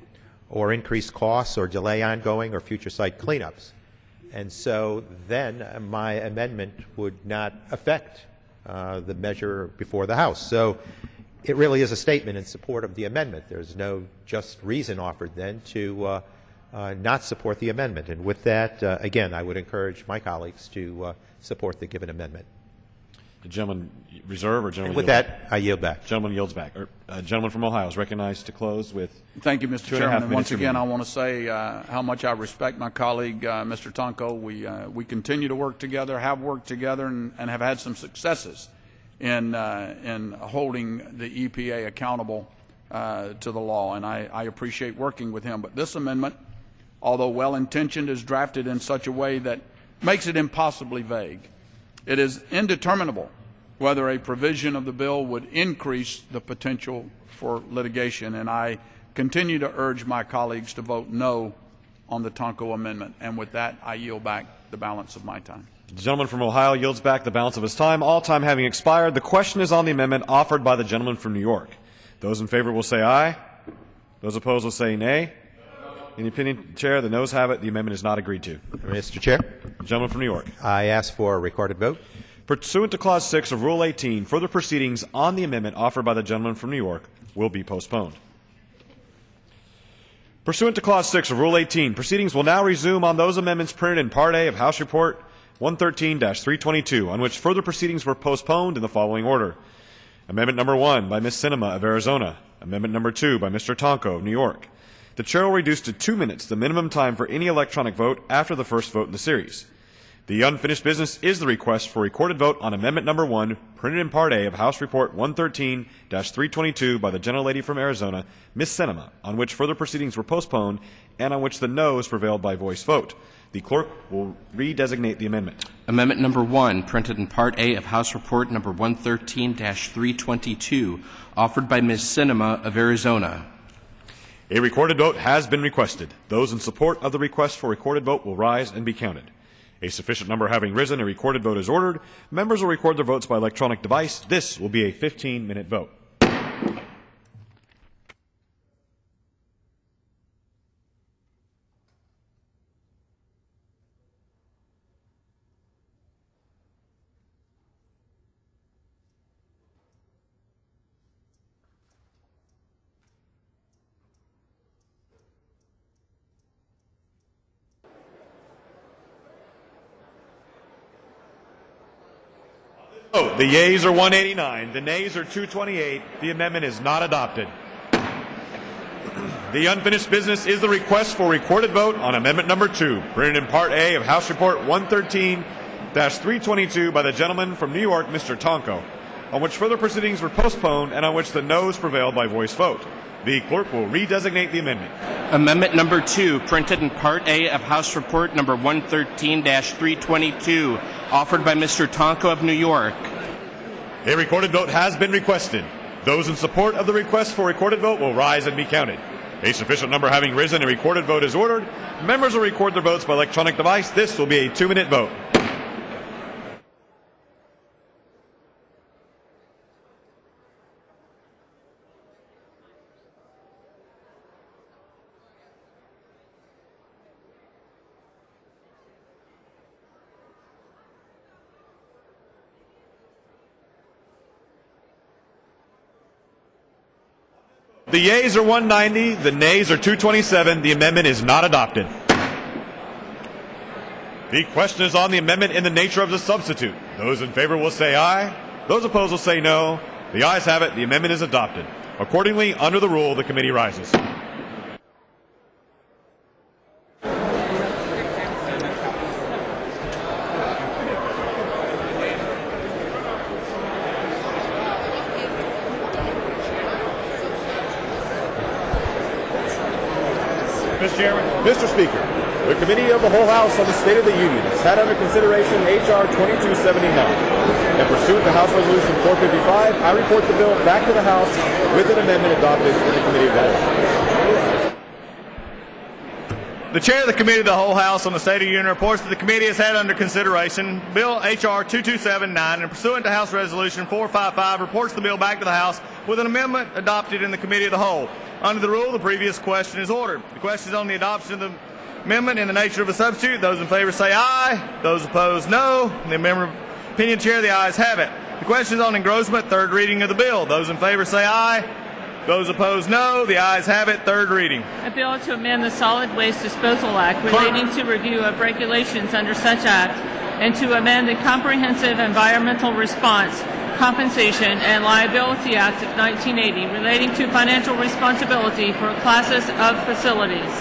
Speaker 5: or increase costs or delay ongoing or future site cleanups. And so then my amendment would not affect the measure before the House. So it really is a statement in support of the amendment. There's no just reason offered then to not support the amendment. And with that, again, I would encourage my colleagues to support the given amendment.
Speaker 2: The gentleman reserve or gentleman?
Speaker 5: And with that, I yield back.
Speaker 2: Gentleman yields back. Gentleman from Ohio is recognized to close with.
Speaker 3: Thank you, Mr. Chairman. And once again, I want to say how much I respect my colleague, Mr. Tonko. We continue to work together, have worked together, and have had some successes in holding the EPA accountable to the law. And I appreciate working with him. But this amendment, although well-intentioned, is drafted in such a way that makes it impossibly vague. It is indeterminable whether a provision of the bill would increase the potential for litigation, and I continue to urge my colleagues to vote no on the Tonko amendment. And with that, I yield back the balance of my time.
Speaker 2: The gentleman from Ohio yields back the balance of his time, all time having expired. The question is on the amendment offered by the gentleman from New York. Those in favor will say aye. Those opposed will say nay. In the opinion, Chair, the noes have it. The amendment is not agreed to.
Speaker 5: Mr. Chair.
Speaker 2: The gentleman from New York.
Speaker 5: I ask for a recorded vote.
Speaker 2: Pursuant to Clause 6 of Rule 18, further proceedings on the amendment offered by the gentleman from New York will be postponed. Pursuant to Clause 6 of Rule 18, proceedings will now resume on those amendments printed in Part A of House Report 113-322, on which further proceedings were postponed in the following order. Amendment number 1 by Ms. Sinema of Arizona. Amendment number 2 by Mr. Tonko of New York. The Chair will reduce to 2 minutes the minimum time for any electronic vote after the first vote in the series. The unfinished business is the request for recorded vote on Amendment number 1, printed in Part A of House Report 113-322 by the gentlelady from Arizona, Ms. Sinema, on which further proceedings were postponed and on which the noes prevailed by voice vote. The clerk will redesignate the amendment.
Speaker 1: Amendment number 1, printed in Part A of House Report number 113-322, offered by Ms. Sinema of Arizona.
Speaker 2: A recorded vote has been requested. Those in support of the request for recorded vote will rise and be counted. A sufficient number having risen, a recorded vote is ordered. Members will record their votes by electronic device. This will be a 15-minute vote. Oh, the yeas are 189. The nays are 228. The amendment is not adopted. The unfinished business is the request for recorded vote on Amendment number 2, printed in Part A of House Report 113-322 by the gentleman from New York, Mr. Tonko, on which further proceedings were postponed and on which the noes prevailed by voice vote. The clerk will redesignate the amendment.
Speaker 1: Amendment number 2, printed in Part A of House Report number 113-322, offered by Mr. Tonko of New York.
Speaker 2: A recorded vote has been requested. Those in support of the request for recorded vote will rise and be counted. A sufficient number having risen, a recorded vote is ordered. Members will record their votes by electronic device. This will be a 2-minute vote. The yeas are 190, the nays are 227. The amendment is not adopted. The question is on the amendment in the nature of the substitute. Those in favor will say aye. Those opposed will say no. The ayes have it. The amendment is adopted. Accordingly, under the rule, the committee rises.
Speaker 17: Mr. Chairman.
Speaker 2: Mr. Speaker, the Committee of the Whole House on the State of the Union has had under consideration H.R. 2279. And pursuant to House Resolution 455, I report the bill back to the House with an amendment adopted in the Committee of the Whole.
Speaker 17: The Chair of the Committee of the Whole House on the State of the Union reports that the committee has had under consideration Bill H.R. 2279 and pursuant to House Resolution 455 reports the bill back to the House with an amendment adopted in the Committee of the Whole. Under the rule, the previous question is ordered. The question is on the adoption of the amendment in the nature of a substitute. Those in favor say aye. Those opposed, no. The amendment opinion chair, the ayes have it. The question is on engrossment, third reading of the bill. Those in favor say aye. Those opposed, no. The ayes have it, third reading.
Speaker 18: A bill to amend the Solid Waste Disposal Act relating to review of regulations under such act and to amend the Comprehensive Environmental Response, Compensation and Liability Act of 1980 relating to financial responsibility for classes of facilities.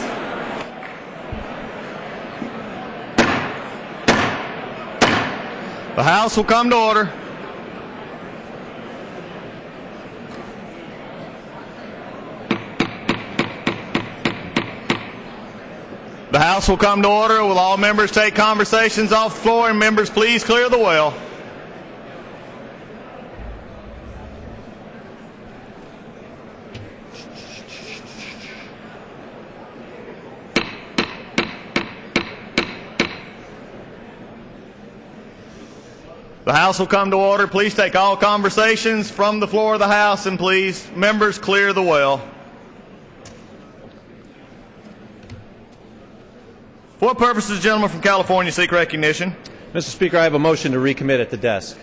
Speaker 17: The House will come to order. The House will come to order. Will all members take conversations off the floor, and members please clear the well. The House will come to order. Please take all conversations from the floor of the House, and please, members, clear the well. For what purpose does the gentleman from California seek recognition?
Speaker 5: Mr. Speaker, I have a motion to recommit at the desk.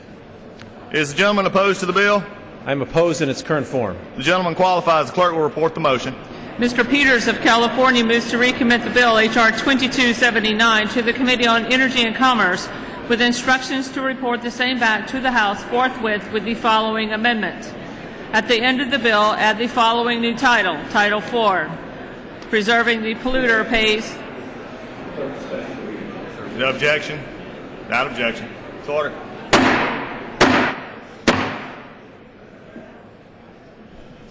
Speaker 17: Is the gentleman opposed to the bill?
Speaker 5: I am opposed in its current form.
Speaker 17: The gentleman qualifies. The clerk will report the motion.
Speaker 18: Mr. Peters of California moves to recommit the bill H.R. 2279 to the Committee on Energy and Commerce with instructions to report the same back to the House forthwith with the following amendment. At the end of the bill, add the following new title, Title 4, Preserving the Polluter Pays.
Speaker 17: No objection. Without objection. It's order.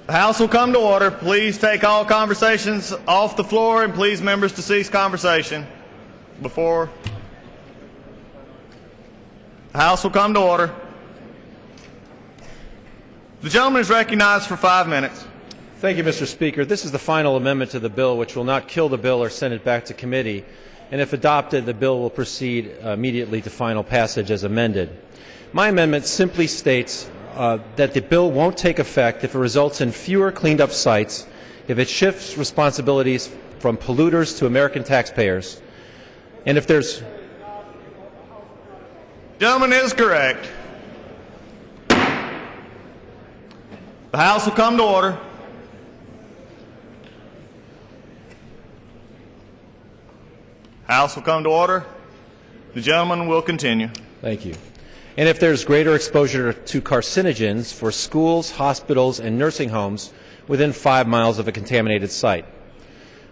Speaker 17: The House will come to order. Please take all conversations off the floor, and please, members, to cease conversation before. The House will come to order. The gentleman is recognized for 5 minutes.
Speaker 5: Thank you, Mr. Speaker. This is the final amendment to the bill, which will not kill the bill or send it back to committee. And if adopted, the bill will proceed immediately to final passage as amended. My amendment simply states that the bill won't take effect if it results in fewer cleaned up sites, if it shifts responsibilities from polluters to American taxpayers, and if there's...
Speaker 17: Gentleman is correct. The House will come to order. House will come to order. The gentleman will continue.
Speaker 5: Thank you. And if there's greater exposure to carcinogens for schools, hospitals, and nursing homes within 5 miles of a contaminated site.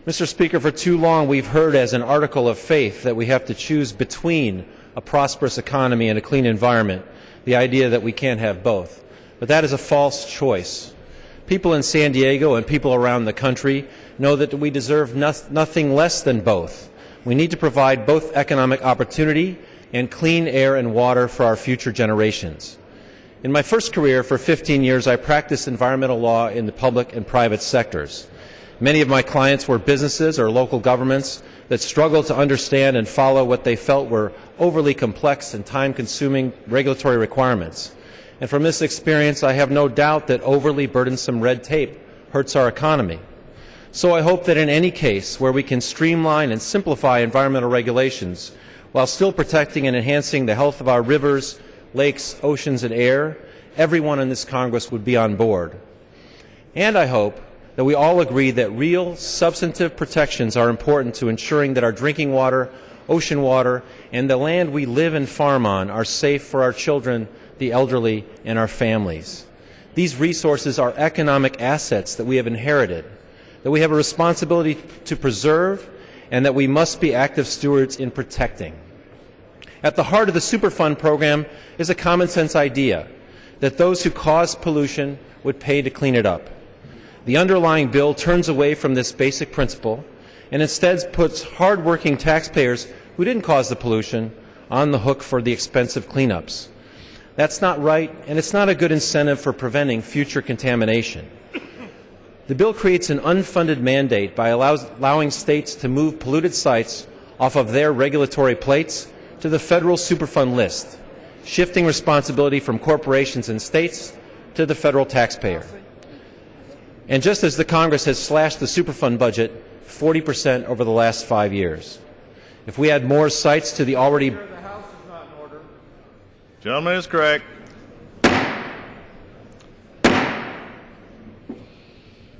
Speaker 5: Mr. Speaker, for too long we've heard as an article of faith that we have to choose between a prosperous economy and a clean environment, the idea that we can't have both. But that is a false choice. People in San Diego and people around the country know that we deserve nothing less than both. We need to provide both economic opportunity and clean air and water for our future generations. In my first career, for 15 years, I practiced environmental law in the public and private sectors. Many of my clients were businesses or local governments that struggled to understand and follow what they felt were overly complex and time-consuming regulatory requirements. And from this experience, I have no doubt that overly burdensome red tape hurts our economy. So I hope that in any case where we can streamline and simplify environmental regulations while still protecting and enhancing the health of our rivers, lakes, oceans, and air, everyone in this Congress would be on board. And I hope
Speaker 19: that we all agree that real substantive protections are important to ensuring that our drinking water, ocean water, and the land we live and farm on are safe for our children, the elderly, and our families. These resources are economic assets that we have inherited, that we have a responsibility to preserve, and that we must be active stewards in protecting. At the heart of the Superfund program is a common sense idea that those who cause pollution would pay to clean it up. The underlying bill turns away from this basic principle and instead puts hard-working taxpayers who didn't cause the pollution on the hook for the expensive cleanups. That's not right, and it's not a good incentive for preventing future contamination. The bill creates an unfunded mandate by allowing states to move polluted sites off of their regulatory plates to the federal Superfund list, shifting responsibility from corporations and states to the federal taxpayer. And just as the Congress has slashed the Superfund budget 40% over the last 5 years, if we add more sites to the already...
Speaker 17: The House is not in order. Gentleman is correct.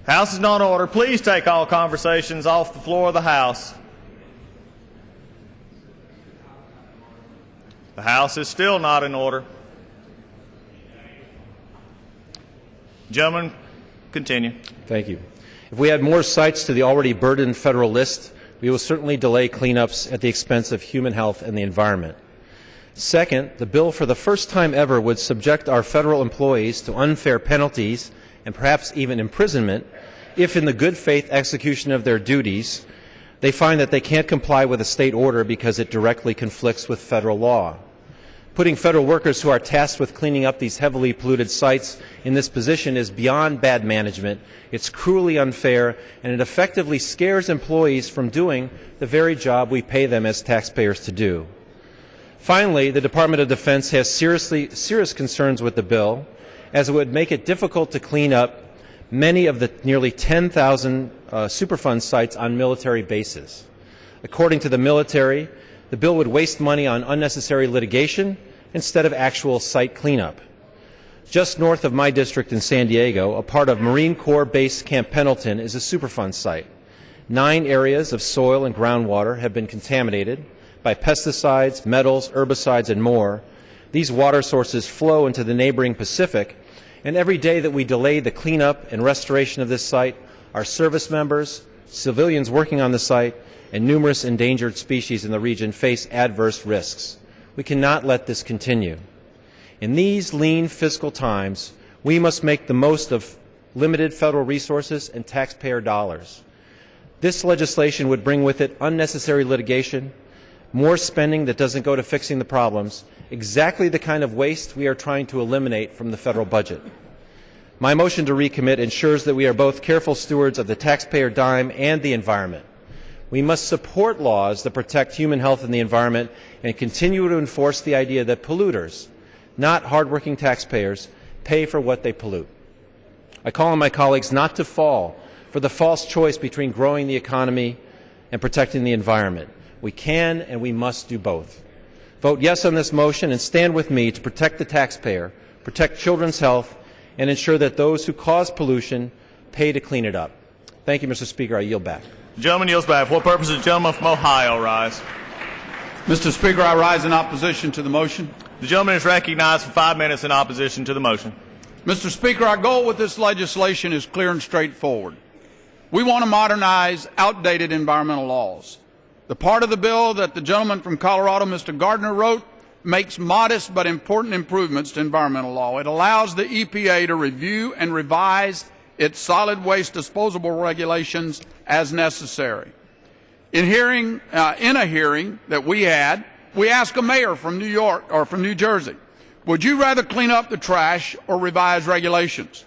Speaker 17: House is not in order. Please take all conversations off the floor of the House. The House is still not in order. Gentlemen, continue.
Speaker 19: Thank you. If we add more sites to the already burdened federal list, we will certainly delay cleanups at the expense of human health and the environment. Second, the bill for the first time ever would subject our federal employees to unfair penalties and perhaps even imprisonment if, in the good faith execution of their duties, they find that they can't comply with a state order because it directly conflicts with federal law. Putting federal workers who are tasked with cleaning up these heavily polluted sites in this position is beyond bad management. It's cruelly unfair, and it effectively scares employees from doing the very job we pay them as taxpayers to do. Finally, the Department of Defense has serious concerns with the bill, as it would make it difficult to clean up many of the nearly 10,000 Superfund sites on military bases. According to the military, the bill would waste money on unnecessary litigation instead of actual site cleanup. Just north of my district in San Diego, a part of Marine Corps Base Camp Pendleton is a Superfund site. 9 areas of soil and groundwater have been contaminated by pesticides, metals, herbicides, and more. These water sources flow into the neighboring Pacific, and every day that we delay the cleanup and restoration of this site, our service members, civilians working on the site, and numerous endangered species in the region face adverse risks. We cannot let this continue. In these lean fiscal times, we must make the most of limited federal resources and taxpayer dollars. This legislation would bring with it unnecessary litigation, more spending that doesn't go to fixing the problems, exactly the kind of waste we are trying to eliminate from the federal budget. My motion to recommit ensures that we are both careful stewards of the taxpayer dime and the environment. We must support laws that protect human health and the environment and continue to enforce the idea that polluters, not hardworking taxpayers, pay for what they pollute. I call on my colleagues not to fall for the false choice between growing the economy and protecting the environment. We can and we must do both. Vote yes on this motion and stand with me to protect the taxpayer, protect children's health, and ensure that those who cause pollution pay to clean it up. Thank you, Mr. Speaker. I yield back.
Speaker 17: The gentleman yields back. For what purpose does the gentleman from Ohio rise?
Speaker 3: Mr. Speaker, I rise in opposition to the motion.
Speaker 17: The gentleman is recognized for 5 minutes in opposition to the motion.
Speaker 3: Mr. Speaker, our goal with this legislation is clear and straightforward. We want to modernize outdated environmental laws. The part of the bill that the gentleman from Colorado, Mr. Gardner, wrote makes modest but important improvements to environmental law. It allows the EPA to review and revise its solid waste disposal regulations as necessary. In a hearing that we had, we asked a mayor from New York or from New Jersey, would you rather clean up the trash or revise regulations?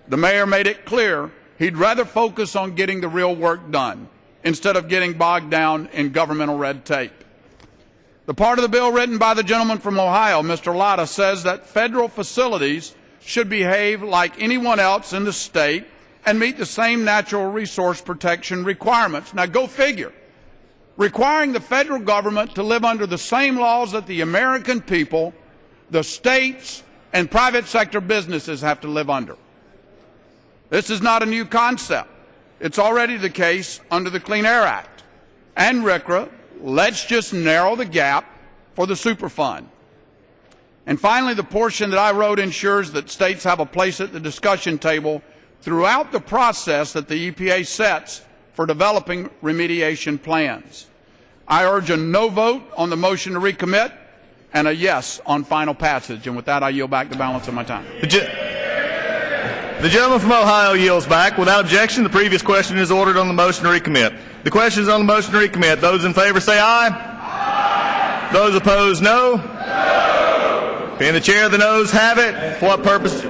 Speaker 3: The mayor made it clear he'd rather focus on getting the real work done instead of getting bogged down in governmental red tape. The part of the bill written by the gentleman from Ohio, Mr. Latta, says that federal facilities should behave like anyone else in the state and meet the same natural resource protection requirements. Now go figure. Requiring the federal government to live under the same laws that the American people, the states, and private sector businesses have to live under. This is not a new concept. It's already the case under the Clean Air Act. And RCRA, let's just narrow the gap for the Superfund. And finally, the portion that I wrote ensures that states have a place at the discussion table throughout the process that the EPA sets for developing remediation plans. I urge a no vote on the motion to recommit and a yes on final passage. And with that, I yield back the balance of my time.
Speaker 17: The gentleman from Ohio yields back. Without objection, the previous question is ordered on the motion to recommit. The question is on the motion to recommit. Those in favor say aye. Aye. Those opposed, no. No. Being the chair, the noes have it. For what purpose?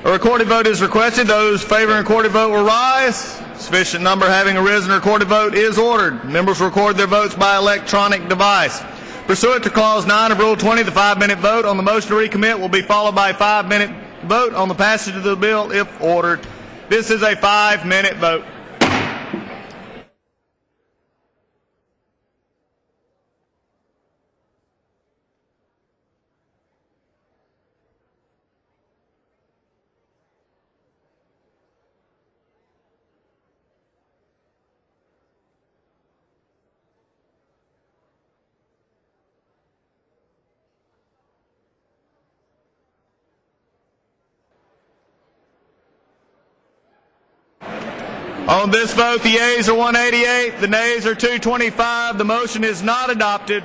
Speaker 17: A recorded vote is requested. Those favoring a recorded vote will rise. Sufficient number having arisen, a recorded vote is ordered. Members will record their votes by electronic device. Pursuant to Clause 9 of Rule 20, the 5-minute vote on the motion to recommit will be followed by a 5-minute vote on the passage of the bill if ordered. This is a 5-minute vote. On this vote, the yeas are 188, the nays are 225. The motion is not adopted.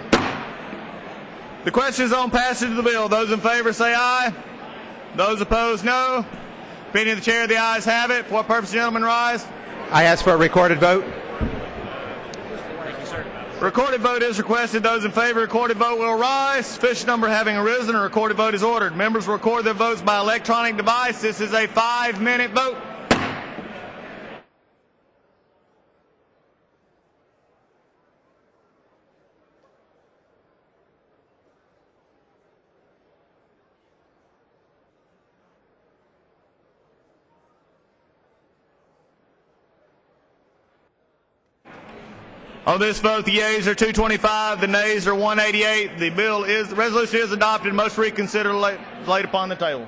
Speaker 17: The question is on passage of the bill. Those in favor say aye. Those opposed, no. Opinion of the chair, the ayes have it. For what purpose, gentlemen, rise?
Speaker 5: I ask for a recorded vote.
Speaker 17: Recorded vote is requested. Those in favor, recorded vote will rise. Sufficient number having arisen, a recorded vote is ordered. Members will record their votes by electronic device. This is a 5-minute vote. On this vote, the yeas are 225, the nays are 188. The resolution is adopted. Most reconsider laid upon the table.